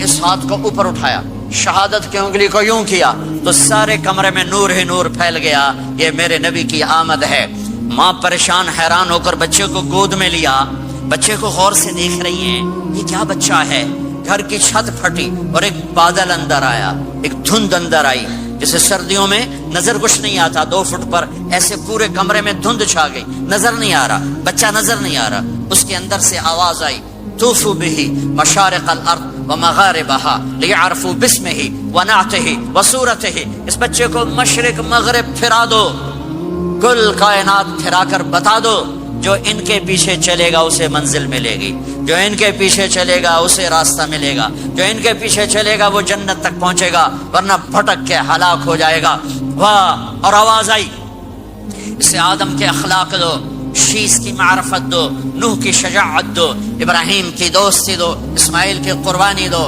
اس ہاتھ کو اوپر اٹھایا، شہادت کی انگلی کو یوں کیا تو سارے کمرے میں نور ہی نور پھیل گیا. یہ میرے نبی کی آمد ہے. ماں پریشان حیران ہو کر بچے کو گود میں لیا، بچے کو غور سے دیکھ رہی ہیں، یہ کیا بچہ ہے. گھر کی چھت پھٹی اور ایک بادل اندر آیا، ایک دھند اندر آئی. جیسے سردیوں میں نظر کچھ نہیں آتا 2 فٹ پر، ایسے پورے کمرے میں دھند چھا گئی، نظر نہیں آ رہا، بچہ نظر نہیں آ رہا، اس کے اندر سے آواز آئی طوفوا به مشارق الارض ومغاربها ليعرفوا باسمه ونعته وصورته، اس بچے کو مشرق مغرب پھرا دو، کل کائنات پھرا کر بتا دو، جو ان کے پیچھے چلے گا اسے منزل ملے گی، جو ان کے پیچھے چلے گا اسے راستہ ملے گا، جو ان کے پیچھے چلے گا وہ جنت تک پہنچے گا، ورنہ بھٹک کے ہلاک ہو جائے گا۔ واہ! اور آواز آئی اسے آدم کے اخلاق دو، شیس کی معرفت دو، نوح کی شجاعت دو، ابراہیم کی دوستی دو، اسماعیل کی قربانی دو،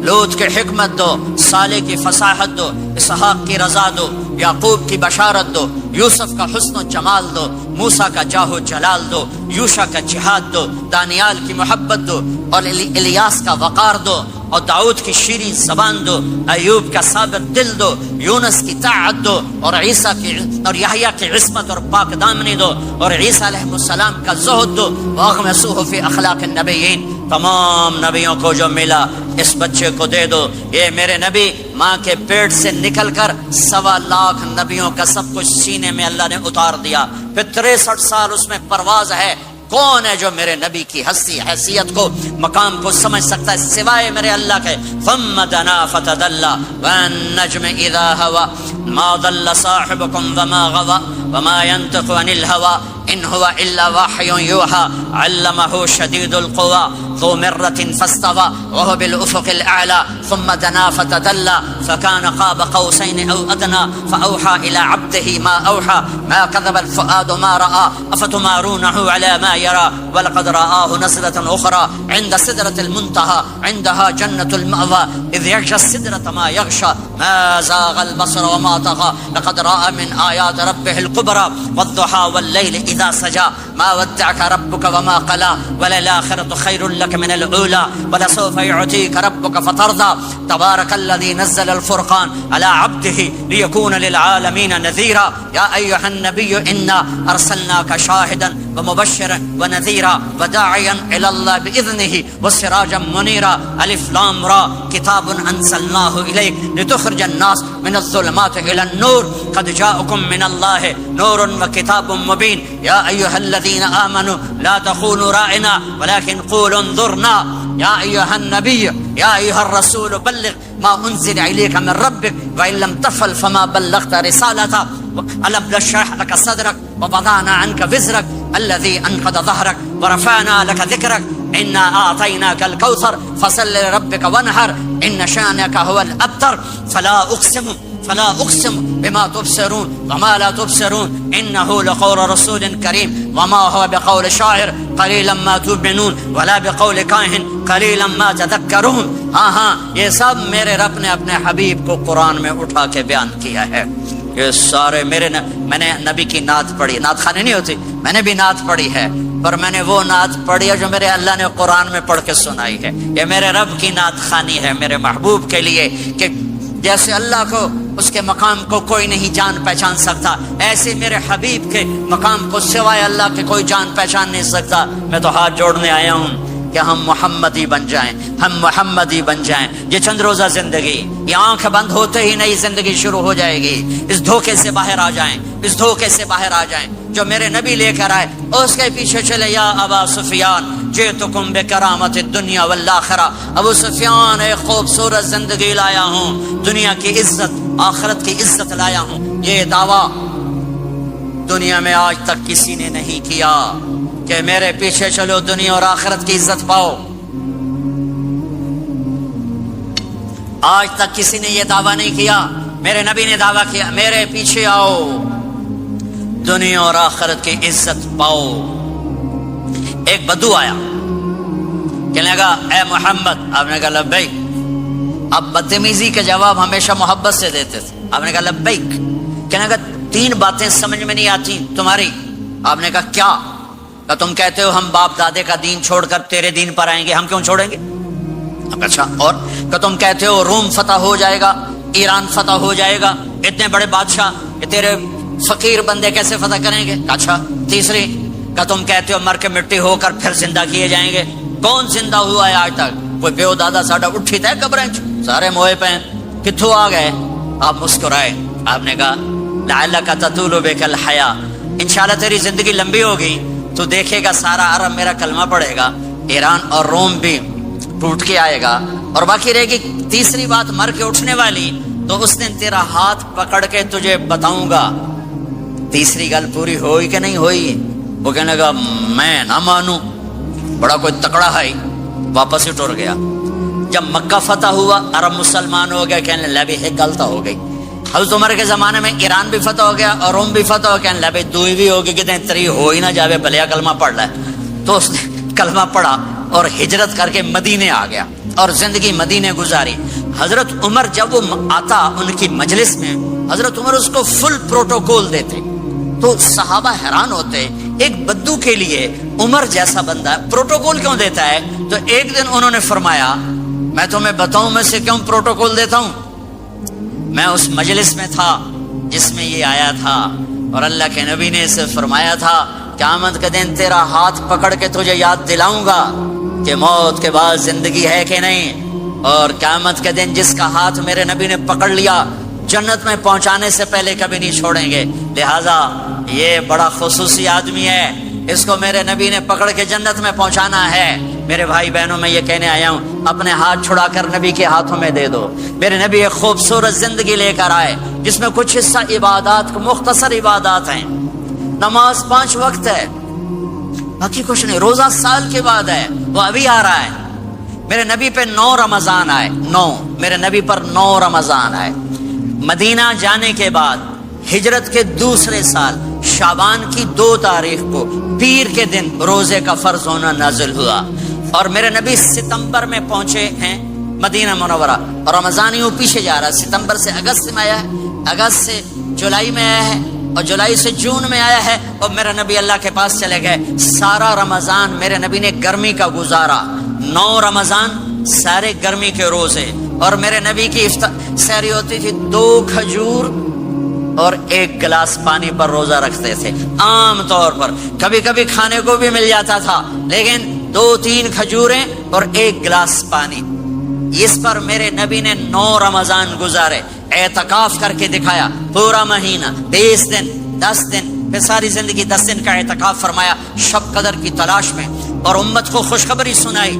لوط کی حکمت دو، صالح کی فصاحت دو، اسحاق کی رضا دو، یعقوب کی بشارت دو، یوسف کا حسن و جمال دو، موسیٰ کا جاہ و جلال دو، یوشع کا جہاد دو، دانیال کی محبت دو، اور الیاس کا وقار دو، اور داؤد کی شیریں زبان دو، ایوب کا صابر دل دو، یونس کی طاعت دو، اور عیسیٰ کی اور یحییٰ کی عصمت اور پاک دامنی دو، اور عیسیٰ علیہ السلام کا زہد دو، واغمسوہ فی اخلاق النبیین، تمام نبیوں کو جو ملا اس بچے کو دے دو۔ یہ میرے نبی ماں کے پیٹ سے نکل کر 1.25 لاکھ نبیوں کا سب کچھ سینے میں اللہ نے اتار دیا، پھر 63 سال اس میں پرواز ہے۔ کون ہے جو میرے نبی کی ہستی حیثیت کو مقام کو سمجھ سکتا ہے سوائے میرے اللہ کے؟ ثم دنا فتدلى والنجم اذا هوى ما ضل صاحبكم وما غوى وما ينطق عن الهوى ان هو الا وحي يوحى علمه شديد القوى ذو مرة فاستوى وهو بالافق الاعلى ثم دنا فتدلى فكان قاب قوسين او ادنى فاوحى الى عبده ما اوحى ما كذب الفؤاد ما راى افتمارونه على ما يرى ولقد رآه نزلة اخرى عند سدرة المنتهى عندها جنة المأوى اذ يغشى السدرة ما يغشى ما زاغ البصر وما طغى لقد رأى من آيات ربه الكبرى والضحى والليل اذا سجى ما ودعك ربك وما قلى وللآخرة خير لك من الأولى ولسوف يعطيك ربك فترضى تبارك الذي نزل الفرقان على عبده ليكون للعالمين نذيرا يا أيها النبي إنا أرسلناك شاهدا ومبشرا ونذيرا وداعيا إلى الله بإذنه وسراجا منيرا ألف لام را كتاب أنزلناه إليك لتخرج الناس من الظلمات إلى النور قد جاءكم من الله نور وكتاب مبين يا أيها الذين آمنوا لا تخونوا رائنا ولكن قولوا انظرنا يا أيها النبي يا أيها الرسول بلغ ما أنزل إليك من ربك وإن لم تفعل فما بلغت رسالته ألم نشرح لك صدرك ووضعنا عنك وزرك الذي أنقض ظهرك ورفعنا لك ذكرك إنا أعطيناك الكوثر فصل لربك وانحر إن شانك هو الأبتر فلا أقسم بما تبصرون وما لا تبصرون إنه لقول رسول كريم وما هو بقول شاعر قليلا ما تؤمنون ولا بقول کاہن قليلا ما تذكرون۔ ہاں یہ سب میرے رب نے اپنے حبیب کو قرآن میں اٹھا کے بیان کیا ہے۔ یہ سارے میں نے نبی کی نعت پڑھی، نعت خانی نہیں ہوتی، میں نے بھی نعت پڑھی ہے، پر میں نے وہ نعت پڑھی ہے جو میرے اللہ نے قرآن میں پڑھ کے سنائی ہے۔ یہ میرے رب کی نعت خانی ہے میرے محبوب کے لیے، کہ جیسے اللہ کو اس کے مقام کو کوئی نہیں جان پہچان سکتا، ایسے میرے حبیب کے مقام کو سوائے اللہ کے کوئی جان پہچان نہیں سکتا۔ میں تو ہاتھ جوڑنے آیا ہوں کہ ہم محمدی بن جائیں، ہم محمدی بن جائیں۔ یہ چند روزہ زندگی، یہ آنکھ بند ہوتے ہی نئی زندگی شروع ہو جائے گی۔ اس دھوکے سے باہر آ جائیں، اس دھوکے سے باہر آ جائیں جو میرے نبی لے کر آئے، اس کے پیچھے چلے۔ یا ابا سفیان جئتکم بکرامت الدنیا والآخرہ، ابو سفیان ایک خوبصورت زندگی لایا ہوں، دنیا کی عزت آخرت کی عزت لایا ہوں۔ یہ دعویٰ دنیا میں آج تک کسی نے نہیں کیا کہ میرے پیچھے چلو دنیا اور آخرت کی عزت پاؤ۔ آج تک کسی نے یہ دعویٰ نہیں کیا، میرے نبی نے دعویٰ کیا میرے پیچھے آؤ دنیا اور آخرت کی عزت پاؤ۔ ایک بدو آیا، کہنے لگا اے محمد، آپ نے کہا لبیک۔ آپ بدتمیزی کے جواب ہمیشہ محبت سے دیتے تھے۔ آپ نے کہا لبیک۔ کہنے لگا 3 باتیں سمجھ میں نہیں آتی تمہاری۔ آپ نے کہا کیا؟ کہ تم کہتے ہو ہم باپ دادے کا دین چھوڑ کر تیرے دین پر آئیں گے، ہم کیوں چھوڑیں گے؟ اچھا، اور کہ تم کہتے ہو روم فتح ہو جائے گا، ایران فتح ہو جائے گا، اتنے بڑے بادشاہ کہ تیرے فقیر بندے کیسے فتح کریں گے؟ اچھا، تیسری کہ تم کہتے ہو مر کے مٹی ہو کر پھر زندہ کیے جائیں گے۔ کون زندہ ہوا ہے آج تک؟ کوئی پیو دادا ساڈا اٹھی تے قبریں سارے موئے پہ کتھوں آ گئے؟ آپ مسکرائے. آپ نے کہا لعلک تطول بک الحیا، انشاءاللہ تیری زندگی لمبی ہوگی تو دیکھے گا سارا عرب میرا کلمہ پڑھے گا، ایران اور روم بھی ٹوٹ کے آئے گا، اور باقی رہے گی تیسری بات مر کے اٹھنے والی، تو اس دن تیرا ہاتھ پکڑ کے تجھے بتاؤں گا. تیسری گل پوری ہوئی کہ نہیں ہوئی؟ وہ کہنے لگا میں نہ مانوں، بڑا کوئی تکڑا ہے، واپس ہی ٹر گیا. جب مکہ فتح ہوا عرب مسلمان ہو گیا، کہنے لگے ایک غلطہ ہو گئی. حضرت عمر کے زمانے میں ایران بھی فتح ہو گیا اور روم بھی فتح ہو گیا، کہنے لگے دوئی بھی ہوگی کہ تری ہو ہی نہ جاوے بھلیا کلمہ پڑھ لے. تو اس نے کلمہ پڑھا اور ہجرت کر کے مدینے آ گیا اور زندگی مدینے گزاری. حضرت عمر جب وہ آتا ان کی مجلس میں، حضرت عمر اس کو فل پروٹوکول دیتے، تو صحابہ حیران ہوتے ایک بدو کے لیے عمر جیسا بندہ پروٹوکول کیوں دیتا ہے. تو ایک دن انہوں نے فرمایا میں تمہیں بتاؤں میں سے کیوں پروٹوکول دیتا ہوں؟ میں اس مجلس میں تھا جس میں یہ آیا تھا، اور اللہ کے نبی نے اسے فرمایا تھا قیامت کے دن تیرا ہاتھ پکڑ کے تجھے یاد دلاؤں گا کہ موت کے بعد زندگی ہے کہ نہیں، اور قیامت کے دن جس کا ہاتھ میرے نبی نے پکڑ لیا جنت میں پہنچانے سے پہلے کبھی نہیں چھوڑیں گے. لہذا یہ بڑا خصوصی آدمی ہے، اس کو میرے نبی نے پکڑ کے جنت میں پہنچانا ہے. میرے بھائی بہنوں میں یہ کہنے آیا ہوں اپنے ہاتھ چھڑا کر نبی کے ہاتھوں میں دے دو. میرے نبی ایک خوبصورت زندگی لے کر آئے جس میں کچھ حصہ عبادات، مختصر عبادات ہیں. نماز 5 وقت ہے، باقی کچھ نہیں. روزہ سال کے بعد ہے، وہ ابھی آ رہا ہے. میرے نبی پہ 9 رمضان آئے، 9 میرے نبی پر 9 رمضان آئے. مدینہ جانے کے بعد ہجرت کے دوسرے سال شعبان کی 2 تاریخ کو پیر کے دن روزے کا فرض ہونا نازل ہوا، اور میرے نبی ستمبر میں پہنچے ہیں مدینہ منورہ، اور رمضان یوں پیچھے جا رہا ہے. ستمبر سے اگست میں آیا ہے، اگست سے جولائی میں آیا ہے، اور جولائی سے جون میں آیا ہے، اور میرے نبی اللہ کے پاس چلے گئے. سارا رمضان میرے نبی نے گرمی کا گزارا. 9 رمضان سارے گرمی کے روزے، اور میرے نبی کی سحری ہوتی تھی 2 کھجور اور 1 گلاس پانی پر روزہ رکھتے تھے. عام طور پر کبھی کبھی کھانے کو بھی مل جاتا تھا، لیکن 2-3 کھجوریں اور 1 گلاس پانی. اس پر میرے نبی نے 9 رمضان گزارے، اعتکاف کر کے دکھایا. پورا مہینہ 20 دن 10 دن، پھر ساری زندگی 10 دن کا اعتکاف فرمایا شب قدر کی تلاش میں، اور امت کو خوشخبری سنائی.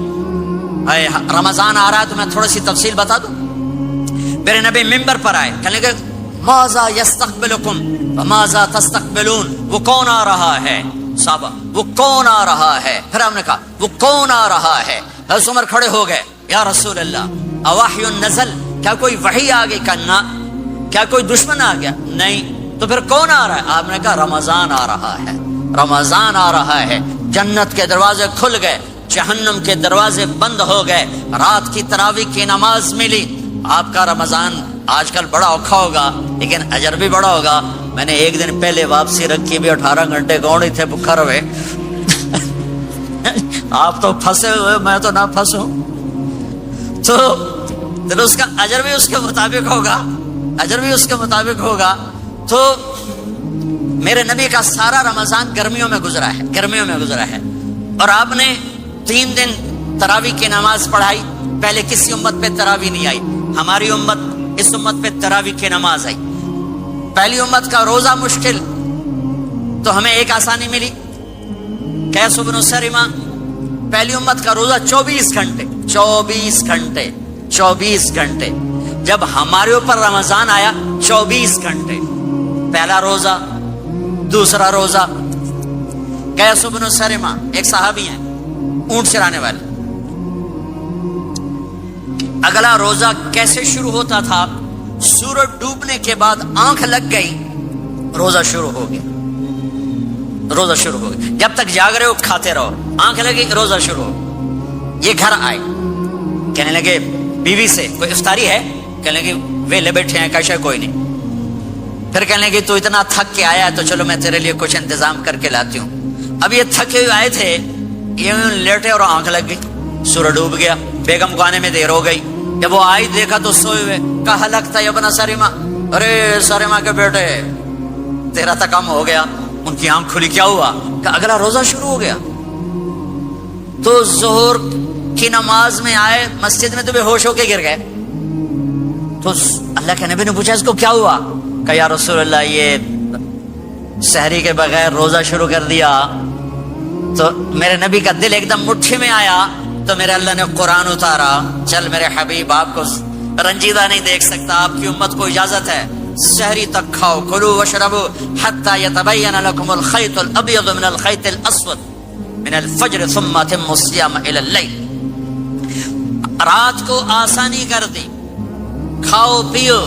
رمضان آ رہا ہے تو میں تھوڑی سی تفصیل بتا دوں. میرے نبی ممبر پر آئے، کہنے لگے ماذا یستقبلکم وماذا تستقبلون، وہ کون آ رہا ہے؟ صحابہ وہ کون آ رہا ہے؟ پھر ہم نے کہا وہ کون آ رہا ہے؟ حضرت عمر کھڑے ہو گئے، یا رسول اللہ اوحی نزل، کیا کوئی وحی آ گئی؟ کہنا کیا کوئی دشمن آ گیا؟ نہیں. تو پھر کون آ رہا ہے؟ آپ نے کہا رمضان آ رہا ہے، رمضان آ رہا ہے. جنت کے دروازے کھل گئے، جہنم کے دروازے بند ہو گئے. رات کی تراویح کی نماز ملی. آپ کا رمضان آج کل بڑا اوکھا ہوگا لیکن اجر بھی بڑا ہوگا. میں نے ایک دن پہلے واپسی رکھی بھی 18 گھنٹے گوڑی تھے بکھر ہوئے. آپ تو پھنسے ہوئے، میں تو نہ پھنسوں. تو اس کا اجر بھی اس کے مطابق ہوگا، اجر بھی اس کے مطابق ہوگا. تو میرے نبی کا سارا رمضان گرمیوں میں گزرا ہے، گرمیوں میں گزرا ہے. اور آپ نے 3 دن تراویح کی نماز پڑھائی. پہلے کسی امت پہ تراویح نہیں آئی، ہماری امت اس امت پہ تراویح کی نماز آئی. پہلی امت کا روزہ مشکل، تو ہمیں ایک آسانی ملی. قیس بن سریمہ، پہلی امت کا روزہ 24 گھنٹے 24 گھنٹے 24 گھنٹے. جب ہمارے اوپر رمضان آیا 24 گھنٹے. پہلا روزہ، دوسرا روزہ. قیس بن سریمہ ایک صحابی ہیں، اونٹ چرانے والے. اگلا روزہ کیسے شروع ہوتا تھا؟ سورج ڈوبنے کے بعد آنکھ لگ گئی، روزہ شروع ہو گیا. روزہ شروع ہو گیا، جب تک جاگ رہے ہو کھاتے رہو. آنکھ لگی روزہ شروع ہو. یہ گھر آئے، کہنے لگے بیوی سے کوئی افطاری ہے؟ کہنے لگے ویلے بیٹھے ہیں، کیسے کوئی نہیں. پھر کہنے لگے تو اتنا تھک کے آیا ہے تو چلو میں تیرے لیے کچھ انتظام کر کے لاتی ہوں. اب یہ تھکے ہوئے آئے تھے، یہ لیٹے اور آنکھ لگ گئی، سورج ڈوب گیا. بیگم کو آنے میں دیر ہو گئی. جب وہ آئی دیکھا تو سوئے ہوئے. کہا لگتا ہے ابن سریمہ، ارے سریمہ کے بیٹے تیرا تو کم ہو گیا. ان کی آنکھ کھلی، کیا ہوا؟ کہ اگلا روزہ شروع ہو گیا. تو ظہر کی نماز میں آئے مسجد میں تو بے ہوش ہو کے گر گئے. تو اللہ کے نبی نے پوچھا اس کو کیا ہوا؟ کہ یا رسول اللہ یہ سحری کے بغیر روزہ شروع کر دیا. تو میرے نبی کا دل ایک دم مٹھی میں آیا. تو میرے اللہ نے قرآن اتارا. چل میرے حبیب آپ کو رنجیدہ نہیں دیکھ سکتا, آپ کی امت کو اجازت ہے سحری تک کھاؤ. کلوا واشربوا حتى يتبين لكم الخيط الابيض من الخيط الاسود من الفجر ثم اتموا الصيام الى الليل. رات کو آسانی کر دی, کھاؤ پیو.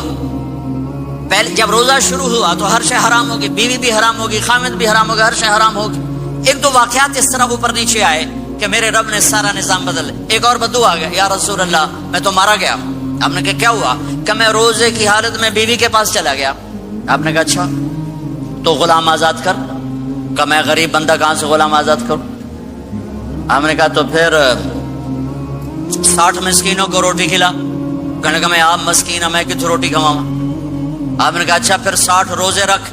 پہلے جب روزہ شروع ہوا تو ہر شے حرام ہوگی, بیوی بھی حرام ہوگی, خامد بھی حرام ہوگا, ہر شے حرام ہوگی. ایک دو واقعات اس طرح اوپر نیچے آئے کہ میرے رب نے سارا نظام بدل. ایک اور بدو آ گیا, یا رسول اللہ میں تو مارا گیا. آپ نے کہا کیا ہوا؟ کہ میں روزے کی حالت میں بیوی کے پاس چلا گیا. آپ نے کہا اچھا تو غلام آزاد کر. کہ میں غریب بندہ کہاں سے غلام آزاد کروں؟ آپ نے کہا تو پھر 60 مسکینوں کو روٹی کھلا. کہنے کا میں آپ مسکین ہوں, میں کتوں روٹی کھواؤں؟ آپ نے کہا اچھا پھر 60 روزے رکھ.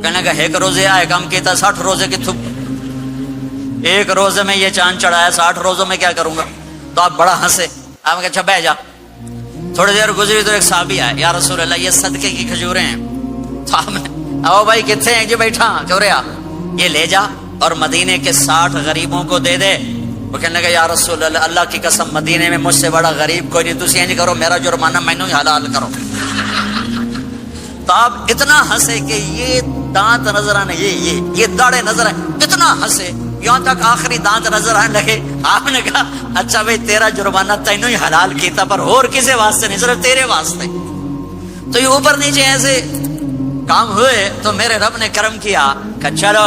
کہنے کا ایک روزے آئے کم کیتا, 60 روزے کتوں؟ ایک روزے میں یہ چاند چڑھایا, 60 روزوں میں کیا کروں گا؟ تو آپ بڑا ہنسے. آپ نے کہا اچھا بہ جا. تھوڑی دیر گزری تو ایک صحابی آئے, یا رسول اللہ یہ صدقے کی کھجوریں ہیں. تو آپ نے او بھائی کتنے ہیں؟ جی بیٹھا چوریا, یہ لے جا اور مدینے کے 60 غریبوں کو دے دے. وہ کہنے لگا یا رسول اللہ اللہ کی قسم مدینے میں مجھ سے بڑا غریب کوئی نہیں, تسی نہیں کرو, میرا جرمانہ مینوں ہی حلال کرو. تو آپ اتنا ہنسے کہ یہ دانت نظر آنے, یہ داڑے نظر آئے, اتنا ہنسے یہاں تک آخری دانت نظر آنے لگے. آپ نے کہا اچھا بھائی تیرا جرمانہ تینوں ہی حلال کیتا, پر اور کسی واسطے نہیں, صرف تیرے واسطے. تو یہ اوپر نیچے ایسے کام ہوئے تو میرے رب نے کرم کیا کہ چلو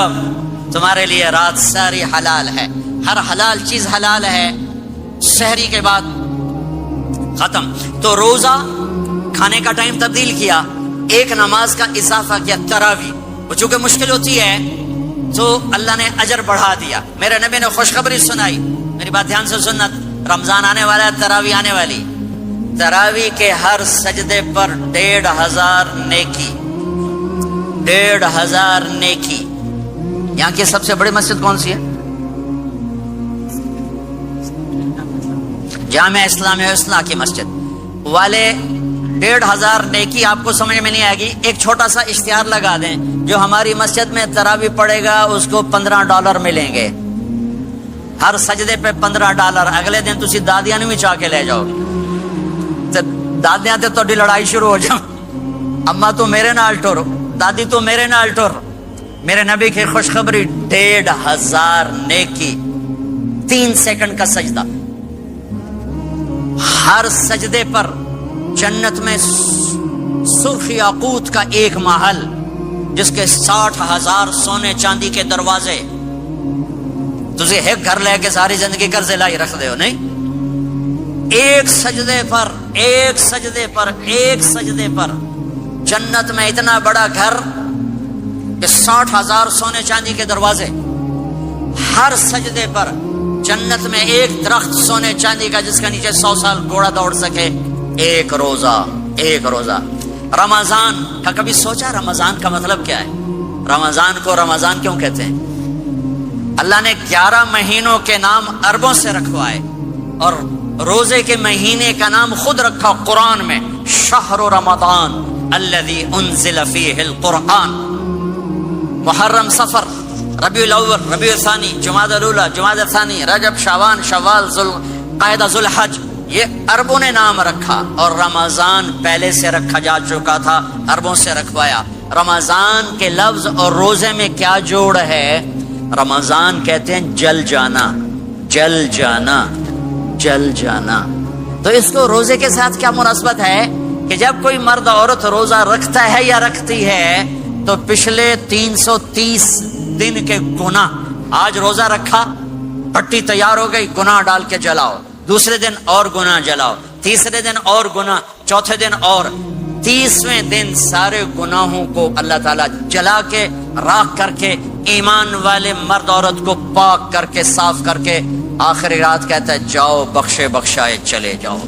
تمہارے لیے رات ساری حلال ہے, ہر حلال چیز حلال ہے. سحری کے بعد ختم. تو روزہ کھانے کا ٹائم تبدیل کیا, ایک نماز کا اضافہ کیا, تراویح. وہ چونکہ مشکل ہوتی ہے تو اللہ نے اجر بڑھا دیا. میرے نبی نے خوشخبری سنائی, میری بات دھیان سے سننا, رمضان آنے والا ہے, تراویح آنے والی. تراویح کے ہر سجدے پر 1500 نیکی, 1500 نیکی. یہاں کی سب سے بڑی مسجد کون سی ہے؟ جامعہ اسلامیہ اصلاح کی مسجد والے. 1500 نیکی آپ کو سمجھ میں نہیں آئے گی. ایک چھوٹا سا اشتہار لگا دیں, جو ہماری مسجد میں تراویح پڑے گا اس کو $15 ملیں گے, ہر سجدے پہ $15. اگلے دن تسی دادیاں بھی چاہ کے لے جاؤ گے. دادیاں تے تہاڈی لڑائی شروع ہو جاؤ, اما تو میرے نال ٹر, دادی تو میرے نال ٹر. میرے نبی کی خوشخبری 1500 نیکی, 3 سیکنڈ کا سجدہ. ہر سجدے پر جنت میں سرخ یاقوت کا ایک محل جس کے 60,000 سونے چاندی کے دروازے. تجھے ایک گھر لے کے ساری زندگی قرضے لائی رکھ دے ہو نہیں. ایک سجدے پر, ایک سجدے پر, ایک سجدے پر جنت میں اتنا بڑا گھر کہ 60,000 سونے چاندی کے دروازے. ہر سجدے پر جنت میں ایک درخت سونے چاندی کا جس کا نیچے 100 سال گھوڑا دوڑ سکے. ایک روزہ, ایک روزہ. رمضان کا کبھی سوچا رمضان کا مطلب کیا ہے؟ رمضان کو رمضان کیوں کہتے ہیں؟ اللہ نے 11 مہینوں کے نام عربوں سے رکھوائے اور روزے کے مہینے کا نام خود رکھا قرآن میں, شہر رمضان الذی انزل فیہ القرآن. محرم, صفر, ربیع الاول, ربیع الثانی, جمادی الاولی, جمادی الثانی, رجب, شعبان, شوال, ذوالقعدہ, ذوالحج. یہ عربوں نے نام رکھا اور رمضان پہلے سے رکھا جا چکا تھا, عربوں سے رکھوایا. رمضان کے لفظ اور روزے میں کیا جوڑ ہے؟ رمضان کہتے ہیں جل جانا, جل جانا, جل جانا. تو اس کو روزے کے ساتھ کیا مناسبت ہے کہ جب کوئی مرد عورت روزہ رکھتا ہے یا رکھتی ہے تو پچھلے 330 دن کے گناہ, آج روزہ رکھا, پٹی تیار ہو گئی, گناہ ڈال کے جلاؤ, دوسرے دن اور گناہ جلاؤ, تیسرے دن اور گناہ, چوتھے دن اور, 30ویں دن سارے گناہوں کو اللہ تعالیٰ جلا کے راکھ کر کے ایمان والے مرد عورت کو پاک کر کے صاف کر کے آخری رات کہتا ہے جاؤ بخشے بخشائے چلے جاؤ,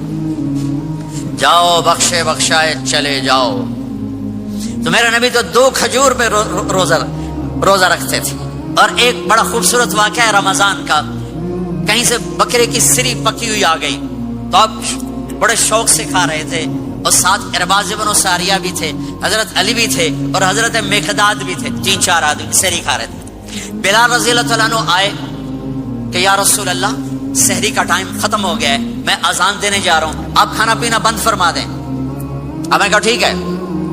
جاؤ بخشے بخشائے چلے جاؤ. تو میرے نبی تو 2 کھجور پہ روزہ رکھتے تھے. اور ایک بڑا خوبصورت واقعہ ہے رمضان کا, کہیں سے بکرے کی سری پکی ہوئی آ گئی تو آپ بڑے شوق سے کھا رہے تھے. اور ساتھ ارباز بن ساریہ بھی تھے، حضرت علی بھی تھے اور حضرت مقداد بھی تھے، 3-4 آدمی سحری کھا رہے تھے۔ بلال رضی اللہ تعالیٰ عنہ آئے کہ یا رسول اللہ سحری کا ٹائم ختم ہو گیا ہے، میں اذان دینے جا رہا ہوں، آپ کھانا پینا بند فرما دیں۔ اب میں کہا ٹھیک ہے،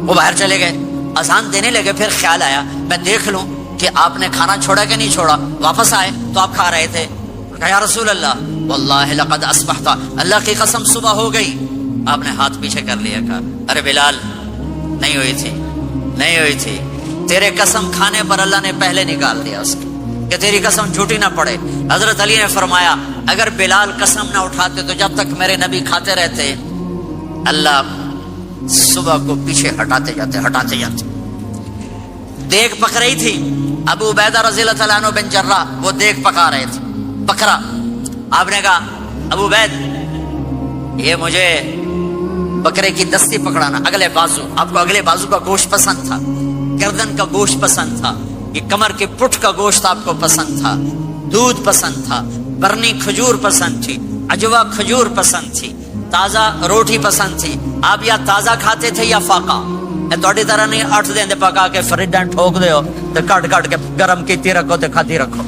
وہ باہر چلے گئے، اذان دینے لگے، پھر خیال آیا میں دیکھ لوں کہ آپ نے کھانا چھوڑا کہ نہیں چھوڑا، واپس آئے تو آپ کھا رہے تھے۔ کہا یا رسول اللہ واللہ لقد اصبحت، اللہ کی قسم صبح ہو گئی۔ آپ نے ہاتھ پیچھے کر لیا، کہا ارے بلال نہیں ہوئی تھی، نہیں ہوئی تھی، تیرے قسم کھانے پر اللہ نے پہلے نکال دیا اس کی کہ تیری قسم جھوٹی نہ پڑے۔ حضرت علی نے فرمایا اگر بلال قسم نہ اٹھاتے تو جب تک میرے نبی کھاتے رہتے اللہ صبح کو پیچھے ہٹاتے جاتے۔ دیگ پک رہی تھی، ابو عبیدہ رضی اللہ تعالیٰ عنہ بن جرہ وہ دیگ پکا رہے تھے، بکرا۔ آپ نے کہا ابو عبید یہ مجھے بکرے کی دستی پکڑانا، اگلے بازو، آپ کو اگلے بازو کا گوشت پسند تھا، گردن کا گوشت پسند تھا، یہ کمر کے پٹ کا گوشت آپ کو پسند تھا، دودھ پسند تھا، برنی کھجور پسند تھی، اجوا کھجور پسند تھی، تازہ روٹی پسند تھی۔ آپ یا تازہ کھاتے تھے یا فاقہ، تھوڑی طرح نہیں 8 دن پکا کے فریج ٹھوک دے ہو تو کٹ کے گرم کیتی رکھو تو کھاتی رکھو،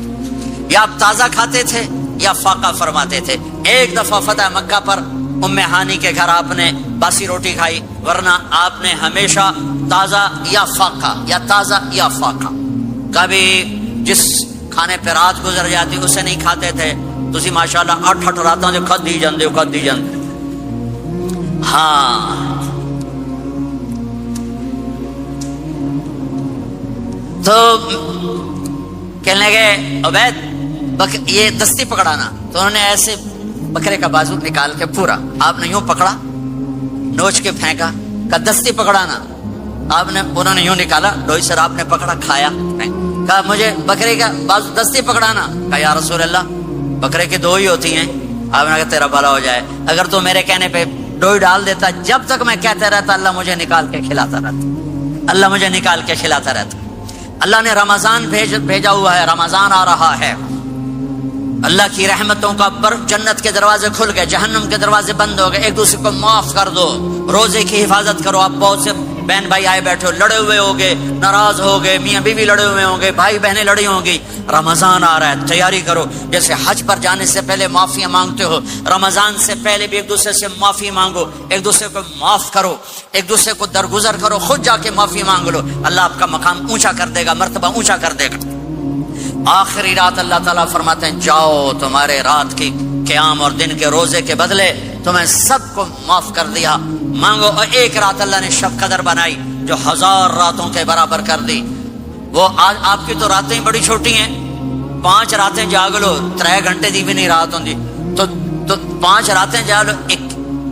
یا آپ تازہ کھاتے تھے یا فاقہ فرماتے تھے۔ ایک دفعہ فتح مکہ پر ام ہانی کے گھر آپ نے باسی روٹی کھائی، ورنہ آپ نے ہمیشہ تازہ یا فاقہ یا تازہ یا فاقہ، کبھی جس کھانے پہ رات گزر جاتی اسے نہیں کھاتے تھے۔ تسی ماشاءاللہ 8 راتاں جو کھدی جاندے ہاں۔ تو کہنے لگے عبید یہ دستی پکڑانا، تو انہوں نے ایسے بکرے کا بازو نکال کے پورا آپ نے یوں پکڑا، نوچ کے پھینکا، کہا دستی پکڑانا، آپ نے انہوں نے یوں نکالا، ڈوئی سر آپ نے پکڑا، کھایا، کہا مجھے بکرے کا بازو دستی پکڑانا۔ کہا یا رسول اللہ بکرے کی 2 ہی ہوتی ہیں۔ آپ نے کہا تیرا بھلا ہو جائے، اگر تو میرے کہنے پہ ڈوئی ڈال دیتا، جب تک میں کہتے رہتا اللہ مجھے نکال کے کھلاتا رہتا، اللہ مجھے نکال کے کھلاتا رہتا۔ اللہ نے رمضان بھیجا ہوا ہے، رمضان آ رہا ہے، اللہ کی رحمتوں کا جنت کے دروازے کھل گئے، جہنم کے دروازے بند ہو گئے، ایک دوسرے کو معاف کر دو، روزے کی حفاظت کرو۔ آپ بہت سے بہن بھائی آئے بیٹھے ہو، لڑے ہوئے ہوگے، ناراض ہو گئے، میاں بیوی لڑے ہوئے ہوں گے، بھائی بہنیں لڑی ہوں گی، رمضان آ رہا ہے، تیاری کرو۔ جیسے حج پر جانے سے پہلے معافیاں مانگتے ہو، رمضان سے پہلے بھی ایک دوسرے سے معافی مانگو، ایک دوسرے کو معاف کرو، ایک دوسرے کو درگزر کرو، خود جا کے معافی مانگ لو، اللہ آپ کا مقام اونچا کر دے گا، مرتبہ اونچا کر دے گا۔ آخری رات اللہ تعالیٰ فرماتے ہیں جاؤ، تمہارے رات کی قیام اور دن کے روزے کے بدلے تمہیں سب کو معاف کر دیا، مانگو۔ اور ایک رات اللہ نے شب قدر بنائی جو 1000 راتوں کے برابر کر دی۔ وہ آج آپ کی تو راتیں بڑی چھوٹی ہیں، 5 راتیں جاگ لو، 3 گھنٹے دی بھی نہیں رات ہوندی، تو 5 راتیں جاگ لو،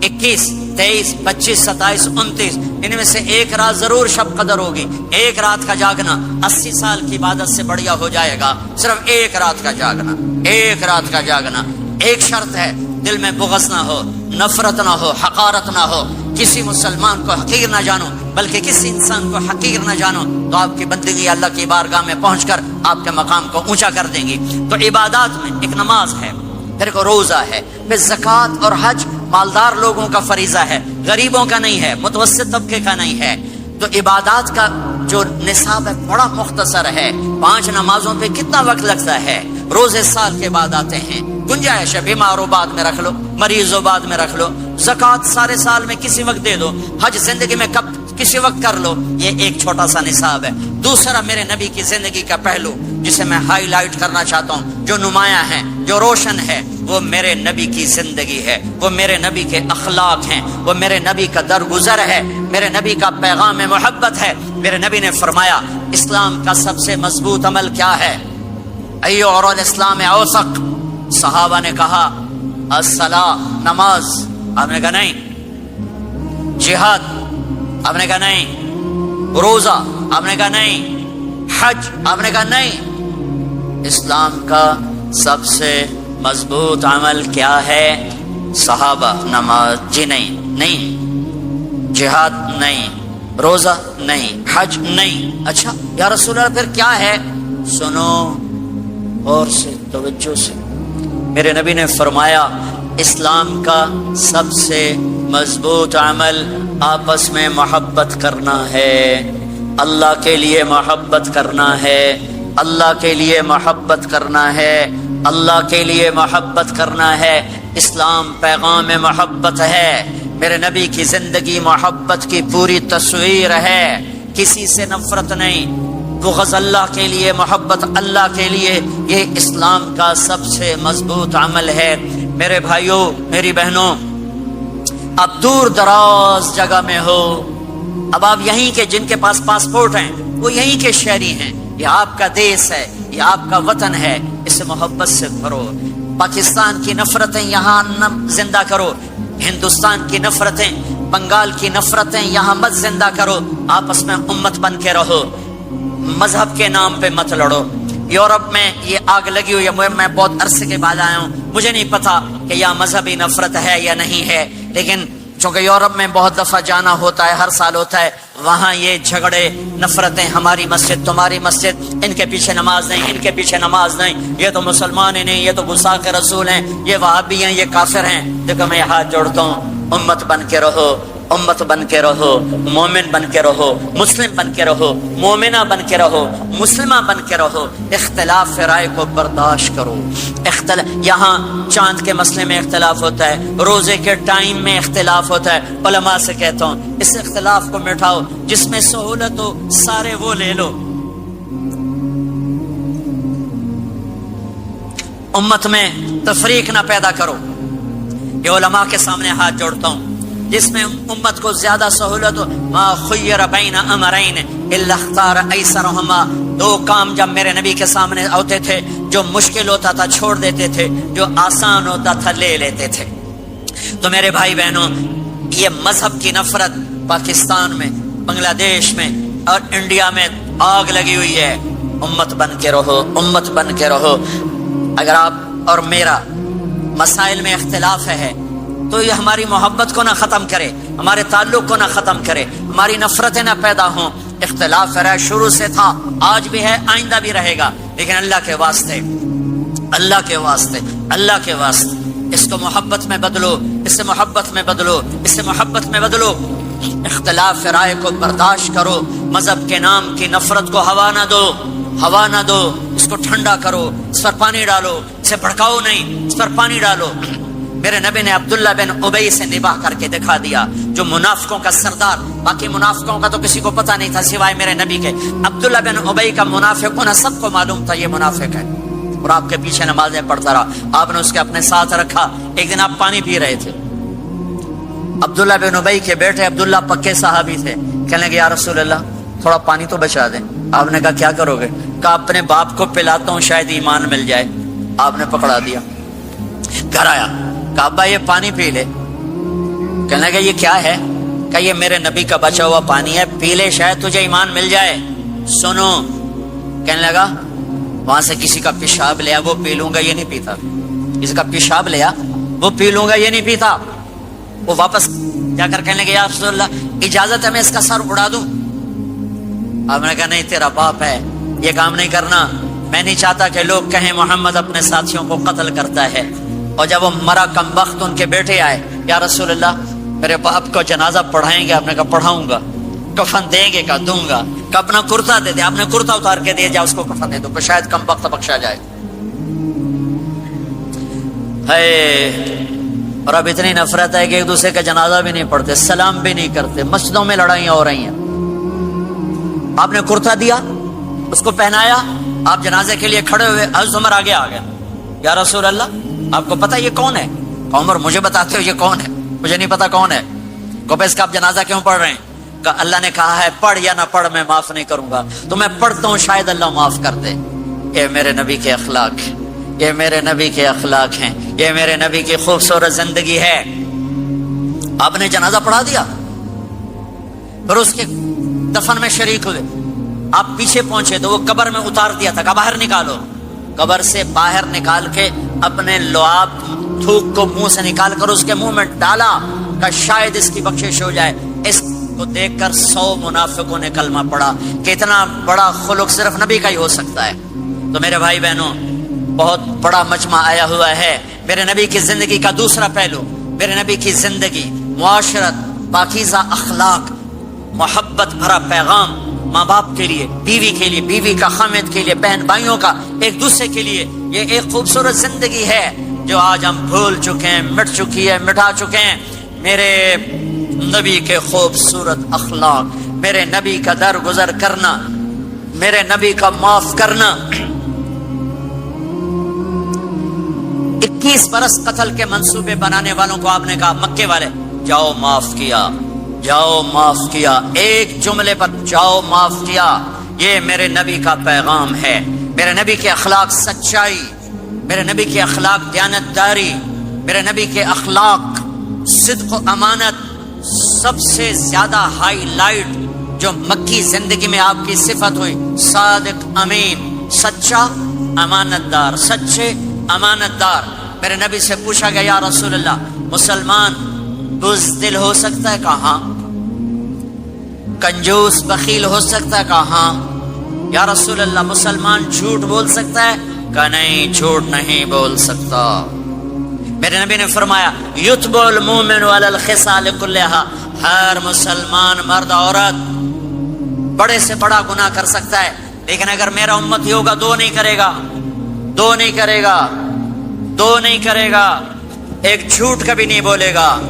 21 23 25 27 29 ان میں سے ایک رات ضرور شب قدر ہوگی۔ ایک رات کا جاگنا 80 سال کی عبادت سے بڑھیا ہو جائے گا، صرف ایک رات کا جاگنا، ایک رات کا جاگنا۔ ایک شرط ہے، دل میں بغض نہ ہو، نفرت نہ ہو، حقارت نہ ہو، کسی مسلمان کو حقیر نہ جانو، بلکہ کسی انسان کو حقیر نہ جانو، تو آپ کی بندگی اللہ کی بارگاہ میں پہنچ کر آپ کے مقام کو اونچا کر دیں گی۔ تو عبادات میں ایک نماز ہے، پھر ایک روزہ ہے، پھر زکوٰۃ اور حج مالدار لوگوں کا فریضہ ہے، غریبوں کا نہیں ہے، متوسط طبقے کا نہیں ہے۔ تو عبادات کا جو نصاب ہے بڑا مختصر ہے۔ 5 نمازوں پہ کتنا وقت لگتا ہے؟ روزے سال کے بعد آتے ہیں، گنجائش ہے، بیمار ہو بعد میں رکھ لو، مریض ہو بعد میں رکھ لو، زکوٰۃ سارے سال میں کسی وقت دے دو، حج زندگی میں کب کسی وقت کر لو۔ یہ ایک چھوٹا سا نصاب ہے۔ دوسرا میرے نبی کی زندگی کا پہلو جسے میں ہائی لائٹ کرنا چاہتا ہوں، جو نمایاں ہے، جو روشن ہے، وہ میرے نبی کی زندگی ہے، وہ میرے نبی کے اخلاق ہیں، وہ میرے نبی کا درگزر ہے، میرے نبی کا پیغام محبت ہے۔ میرے نبی نے فرمایا اسلام کا سب سے مضبوط عمل کیا ہے؟ ایو اور الاسلام اوثق۔ صحابہ نے کہا الصلاۃ، نماز، آپ نے کہا نہیں۔ جہاد، آپ نے کہا نہیں۔ روزہ، آپ نے کہا نہیں۔ حج، آپ نے کہا نہیں۔ اسلام کا سب سے مضبوط عمل کیا ہے؟ صحابہ، نماز، جی نہیں۔ جہاد نہیں، روزہ نہیں، حج نہیں۔ اچھا یا رسول اللہ پھر کیا ہے؟ سنو اور سے توجہ سے، میرے نبی نے فرمایا اسلام کا سب سے مضبوط عمل آپس میں محبت کرنا ہے، اللہ کے لیے محبت کرنا ہے، اللہ کے لیے محبت کرنا ہے، اللہ کے لیے محبت کرنا ہے۔ اسلام پیغام محبت ہے، میرے نبی کی زندگی محبت کی پوری تصویر ہے، کسی سے نفرت نہیں، بغض اللہ کے لیے، محبت اللہ کے لیے، یہ اسلام کا سب سے مضبوط عمل ہے۔ میرے بھائیوں، میری بہنوں، اب دور دراز جگہ میں ہو، اب آپ یہیں کے جن کے پاس پاسپورٹ ہیں وہ یہیں کے شہری ہیں، یہ آپ کا دیس ہے، یہ آپ کا وطن ہے، اسے محبت سے بھرو۔ پاکستان کی نفرتیں یہاں نہ زندہ کرو، ہندوستان کی نفرتیں، بنگال کی نفرتیں یہاں مت زندہ کرو، آپس میں امت بن کے رہو، مذہب کے نام پہ مت لڑو۔ یورپ میں یہ آگ لگی ہوئی ہے، میں بہت عرصے کے بعد آیا ہوں، مجھے نہیں پتا کہ یہاں مذہبی نفرت ہے یا نہیں ہے، لیکن چونکہ یورپ میں بہت دفعہ جانا ہوتا ہے، ہر سال ہوتا ہے، وہاں یہ جھگڑے، نفرتیں، ہماری مسجد تمہاری مسجد، ان کے پیچھے نماز نہیں، ان کے پیچھے نماز نہیں، یہ تو مسلمان ہی نہیں، یہ تو گستاخ رسول ہیں، یہ وہابی ہیں، یہ کافر ہیں۔ دیکھو میں ہاتھ جوڑتا ہوں، امت بن کے رہو، امت بن کے رہو، مومن بن کے رہو، مسلم بن کے رہو، مومنہ بن کے رہو، مسلمہ بن کے رہو، اختلاف رائے کو برداشت کرو۔ یہاں چاند کے مسئلے میں اختلاف ہوتا ہے، روزے کے ٹائم میں اختلاف ہوتا ہے، علماء سے کہتا ہوں اس اختلاف کو مٹھاؤ، جس میں سہولت ہو سارے وہ لے لو۔ امت میں تفریق نہ پیدا کرو، یہ علماء کے سامنے ہاتھ جوڑتا ہوں، جس میں امت کو زیادہ سہولت ہو۔ ما خیر بین امرین الا اختار ایسرہما، دو کام جب میرے نبی کے سامنے ہوتے تھے، جو مشکل ہوتا تھا چھوڑ دیتے تھے، جو آسان ہوتا تھا لے لیتے تھے۔ تو میرے بھائی بہنوں، یہ مذہب کی نفرت پاکستان میں، بنگلہ دیش میں اور انڈیا میں آگ لگی ہوئی ہے۔ امت بن کے رہو، امت بن کے رہو۔ اگر آپ اور میرا مسائل میں اختلاف ہے تو یہ ہماری محبت کو نہ ختم کرے، ہمارے تعلق کو نہ ختم کرے، ہماری نفرتیں نہ پیدا ہوں۔ اختلاف ہے، شروع سے تھا، آج بھی ہے، آئندہ بھی رہے گا، لیکن اللہ کے واسطے، اللہ کے واسطے، اللہ کے واسطے اس کو محبت میں بدلو، اس سے محبت میں بدلو، اس سے محبت میں بدلو۔ اختلاف رائے کو برداشت کرو، مذہب کے نام کی نفرت کو ہوا نہ دو، ہوا نہ دو، اس کو ٹھنڈا کرو، اس پر پانی ڈالو، اسے بھڑکاؤ نہیں، اس پر پانی ڈالو۔ میرے نبی نے عبداللہ بن ابی سے نباہ کر کے دکھا دیا، جو منافقوں کا سردار، باقی منافقوں کا تو کسی کو پتہ نہیں تھا سوائے میرے نبی کے، عبداللہ بن ابی کا منافق، انہیں سب کو معلوم تھا یہ منافق ہے، اور آپ کے پیچھے نمازیں پڑھتا رہا، آپ نے اس کے اپنے ساتھ رکھا۔ ایک دن آپ پانی پی رہے تھے، عبداللہ بن ابی کے بیٹے عبداللہ پکے صحابی تھے، کہنے لگے یا رسول اللہ تھوڑا پانی تو بچا دیں۔ آپ نے کہا کیا کرو گے؟ کہا اپنے باپ کو پلاتا ہوں، شاید ایمان مل جائے۔ آپ نے پکڑا دیا، گھر آیا، کہا ابا یہ پانی پی لے۔ کہنے لگا یہ کیا ہے؟ کہا یہ میرے نبی کا بچا ہوا پانی ہے، پی لے شاید تجھے ایمان مل جائے۔ سنو، کہنے لگا وہاں سے کسی کا پیشاب لیا وہ پی لوں گا، یہ نہیں پیتا، کسی کا پیشاب لیا وہ پی لوں گا، یہ نہیں پیتا۔ وہ واپس جا کر کہنے لگے یا رسول اللہ اجازت ہے میں اس کا سر اڑا دوں؟ آپ نے کہا نہیں، تیرا باپ ہے، یہ کام نہیں کرنا، میں نہیں چاہتا کہ لوگ کہیں محمد اپنے ساتھیوں کو قتل کرتا ہے۔ اور جب وہ مرا کم وقت ان کے بیٹے آئے، یا رسول اللہ میرے باپ کو جنازہ پڑھائیں گے؟ آپ نے کہا پڑھاؤں گا۔ کفن دیں گے؟ کہا دوں گا۔ کہ اپنا کرتا دے دے، آپ نے کرتا اتار کے دیا، جا اس کو کفن دے دو کہ شاید کم وقت بخشا جائے۔ اور اب اتنی نفرت ہے کہ ایک دوسرے کا جنازہ بھی نہیں پڑھتے، سلام بھی نہیں کرتے، مسجدوں میں لڑائیاں ہو رہی ہیں۔ آپ نے کرتا دیا، اس کو پہنایا، آپ جنازے کے لیے کھڑے ہوئے، حضرت عمر آگے آ گیا، یا رسول اللہ آپ کو پتا یہ کون ہے؟ عمر مجھے بتاتے ہو یہ کون ہے؟ مجھے نہیں پتا کون ہے۔ کہ اس کا آپ جنازہ کیوں پڑھ رہے ہیں؟ کہ اللہ نے کہا ہے پڑھ یا نہ پڑھ میں معاف نہیں کروں گا، تو میں پڑھتا ہوں شاید اللہ معاف کر دے۔ یہ میرے نبی کے اخلاق ہیں، یہ میرے نبی کے اخلاق ہیں، یہ میرے نبی کی خوبصورت زندگی ہے۔ آپ نے جنازہ پڑھا دیا، پھر اس کے دفن میں شریک ہوئے، آپ پیچھے پہنچے تو وہ قبر میں اتار دیا تھا، کہ باہر نکالو۔ قبر سے باہر نکال کے اپنے لعاب تھوک کو منہ سے نکال کر اس کے منہ میں ڈالا کہ شاید اس کی بخشش ہو جائے۔ اس کو دیکھ کر 100 منافقوں نے کلمہ پڑھا کہ اتنا بڑا خلق صرف نبی کا ہی ہو سکتا ہے۔ تو میرے بھائی بہنوں، بہت بڑا مجمع آیا ہوا ہے۔ میرے نبی کی زندگی کا دوسرا پہلو، میرے نبی کی زندگی معاشرت، پاکیزہ اخلاق، محبت بھرا پیغام ماں باپ کے لیے، بیوی کے لیے، بیوی کا خامد کے لیے، بہن بھائیوں کا ایک دوسرے کے لیے، یہ ایک خوبصورت زندگی ہے جو آج ہم بھول چکے ہیں، مٹ چکی ہے، مٹا چکے ہیں۔ میرے نبی کے خوبصورت اخلاق، میرے نبی کا درگزر کرنا، میرے نبی کا معاف کرنا۔ 21 برس قتل کے منصوبے بنانے والوں کو آپ نے کہا، مکے والے جاؤ معاف کیا، جاؤ معاف کیا، ایک جملے پر جاؤ معاف کیا۔ یہ میرے نبی کا پیغام ہے، میرے نبی کے اخلاق سچائی، میرے نبی کے اخلاق دیانتداری، میرے نبی کے اخلاق صدق و امانت۔ سب سے زیادہ ہائی لائٹ جو مکی زندگی میں آپ کی صفت ہوئی، صادق امین، سچا امانت دار، سچے امانت دار۔ میرے نبی سے پوچھا گیا، یا رسول اللہ مسلمان بزدل ہو سکتا ہے؟ کہاں؟ کنجوس بخیل ہو سکتا ہے؟ کہاں؟ یا رسول اللہ مسلمان جھوٹ بول سکتا ہے؟ کہ نہیں، جھوٹ نہیں بول سکتا۔ میرے نبی نے فرمایا، یتبع المؤمن علی الخصال کلھا، ہر مسلمان مرد عورت بڑے سے بڑا گناہ کر سکتا ہے، لیکن اگر میرا امتی ہوگا دو نہیں کرے گا، دو نہیں کرے گا، دو نہیں کرے گا۔ ایک جھوٹ کبھی نہیں بولے گا،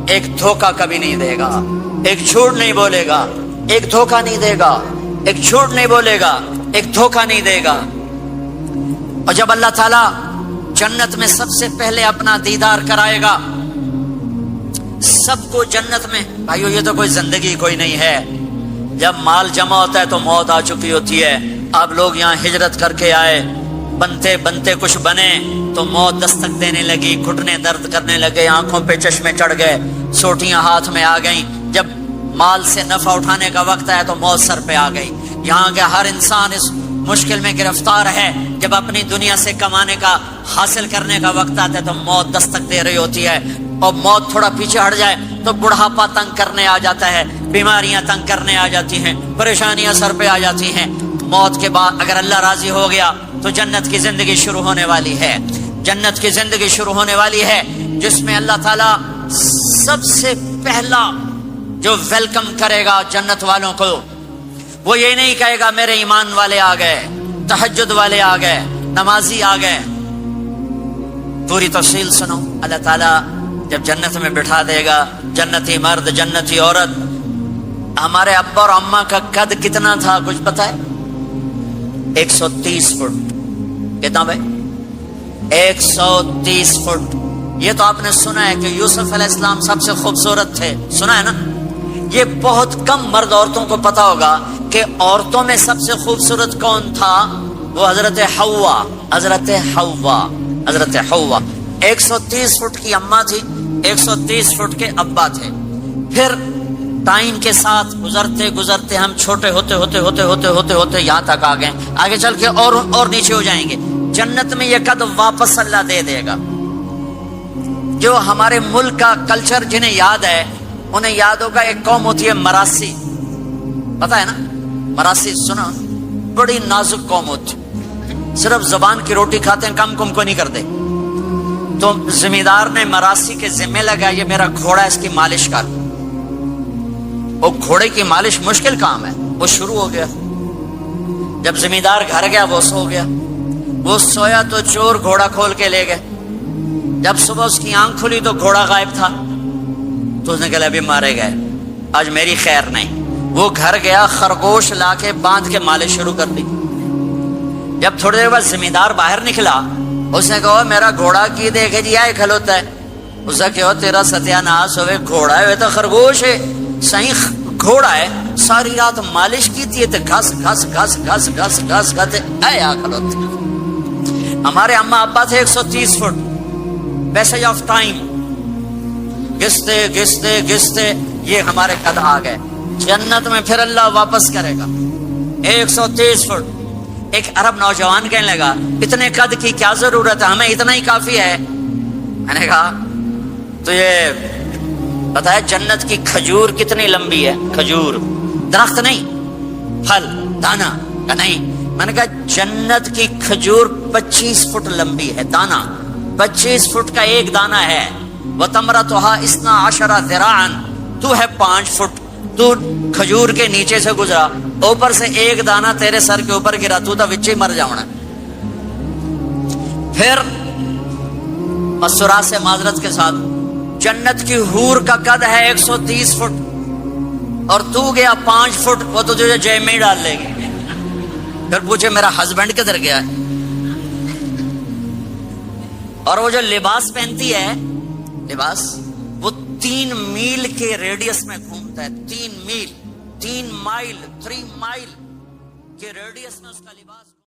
ایک دھوکہ کبھی نہیں دے گا۔ ایک جھوٹ نہیں بولے گا، ایک دھوکہ نہیں دے گا، ایک جھوٹ نہیں بولے گا، ایک دھوکہ نہیں دے گا۔ اور جب اللہ تعالیٰ جنت میں سب سے پہلے اپنا دیدار کرائے گا سب کو جنت میں، بھائیو یہ تو کوئی زندگی کوئی نہیں ہے۔ جب مال جمع ہوتا ہے تو موت آ چکی ہوتی ہے۔ آپ لوگ یہاں ہجرت کر کے آئے، بنتے بنتے کچھ بنے تو موت دستک دینے لگی، گھٹنے درد کرنے لگے، آنکھوں پہ چشمے چڑھ گئے، سوٹیاں ہاتھ میں آ گئیں۔ جب مال سے نفع اٹھانے کا وقت آیا تو موت سر پہ آ گئی۔ یہاں کے ہر انسان اس مشکل میں گرفتار ہے، جب اپنی دنیا سے کمانے کا، حاصل کرنے کا وقت آتا ہے تو موت دستک دے رہی ہوتی ہے۔ اور موت تھوڑا پیچھے ہٹ جائے تو بڑھاپا تنگ کرنے آ جاتا ہے، بیماریاں تنگ کرنے آ جاتی ہیں، پریشانیاں سر پہ آ جاتی ہیں۔ موت کے بعد اگر اللہ راضی ہو گیا تو جنت کی زندگی شروع ہونے والی ہے، جنت کی زندگی شروع ہونے والی ہے، جس میں اللہ تعالیٰ سب سے پہلا جو ویلکم کرے گا جنت والوں کو، وہ یہ نہیں کہے گا میرے ایمان والے آ گئے، تہجد والے آ گئے، نمازی آ گئے۔ پوری تفصیل سنو۔ اللہ تعالیٰ جب جنت میں بٹھا دے گا جنتی مرد، جنتی عورت۔ ہمارے ابا اور اماں کا قد کتنا تھا کچھ پتا ہے؟ 130 فٹ۔ کتنا بھائی؟ 130 فٹ۔ یہ تو آپ نے سنا ہے کہ یوسف علیہ السلام سب سے خوبصورت تھے، سنا ہے نا؟ یہ بہت کم مرد عورتوں کو پتا ہوگا کہ عورتوں میں سب سے خوبصورت کون تھا؟ وہ حضرت حوا، حضرت حوا، حضرت حوا۔ 130 فٹ کی اماں تھی، 130 فٹ کے ابا تھے۔ پھر ٹائم کے ساتھ گزرتے گزرتے ہم چھوٹے ہوتے ہوتے ہوتے ہوتے ہوتے ہوتے یہاں تک آ گئے، آگے چل کے اور نیچے ہو جائیں گے۔ جنت میں یہ قد واپس اللہ دے دے گا۔ جو ہمارے ملک کا کلچر جنہیں یاد ہے انہیں یاد ہوگا، ایک قوم ہوتی ہے مراسی، پتا ہے نا؟ مراسی سنا؟ بڑی نازک قوم ہوتی، صرف زبان کی روٹی کھاتے ہیں، کم کو نہیں کرتے۔ تو زمیندار نے مراسی کے ذمہ لگا، یہ میرا گھوڑا ہے، اس کی مالش کر۔ وہ گھوڑے کی مالش مشکل کام ہے، وہ شروع ہو گیا۔ جب زمیندار گھر گیا وہ سو گیا، وہ سویا تو چور گھوڑا کھول کے لے گئے۔ جب صبح اس کی آنکھ کھلی تو گھوڑا غائب تھا، تو اس نے کہا ابھی مارے گئے، آج میری خیر نہیں۔ وہ گھر گیا، خرگوش لا کے باندھ کے مالش شروع کر دی۔ جب تھوڑی دیر بعد زمیندار باہر نکلا، اس نے کہا میرا گھوڑا کی دیکھے جی آئے کھلوتا ہے۔ اس نے کہا تیرا ستیہ ناس ہوئے، گھوڑا ہے تو خرگوش ہے، صحیح گھوڑا ہے، ساری رات مالش کی تھی تو گھس گھس گھس گھس گھس گھس گھس اے آ کھلوتے۔ ہمارے اماں ابا تھے 130 فٹ، پیسج آف ٹائم، گھستے گھستے گھستے یہ ہمارے قد آ گئے۔ جنت میں پھر اللہ واپس کرے گا 130 فٹ۔ ایک عرب نوجوان کہنے لگا اتنے قد کی کیا ضرورت ہے، ہمیں اتنا ہی کافی ہے۔ میں نے کہا تو یہ پتا ہے جنت کی کھجور کتنی لمبی ہے؟ کھجور درخت نہیں، پھل دانا کا نہیں۔ میں نے کہا جنت کی کھجور 25 فٹ لمبی ہے، دانا 25 فٹ کا ایک دانا ہے۔ وتمرتها 12 ذراعا، تو ہے 5 فٹ، تو کھجور کے نیچے سے گزرا، اوپر سے ایک دانہ تیرے سر کے اوپر گرا، تو تا وچے مر جاؤنا۔ پھر مسرات سے معذرت کے ساتھ، جنت کی حور کا قد ہے 130 فٹ اور تو گیا 5 فٹ، وہ تو تجھے جے میں ڈال لے گی۔ پھر پوچھے میرا ہسبینڈ کدھر گیا ہے؟ اور وہ جو لباس پہنتی ہے، لباس وہ 3 میل کے ریڈیس میں گھومتا ہے، 3 میل، 3 مائل کے ریڈیس میں اس کا لباس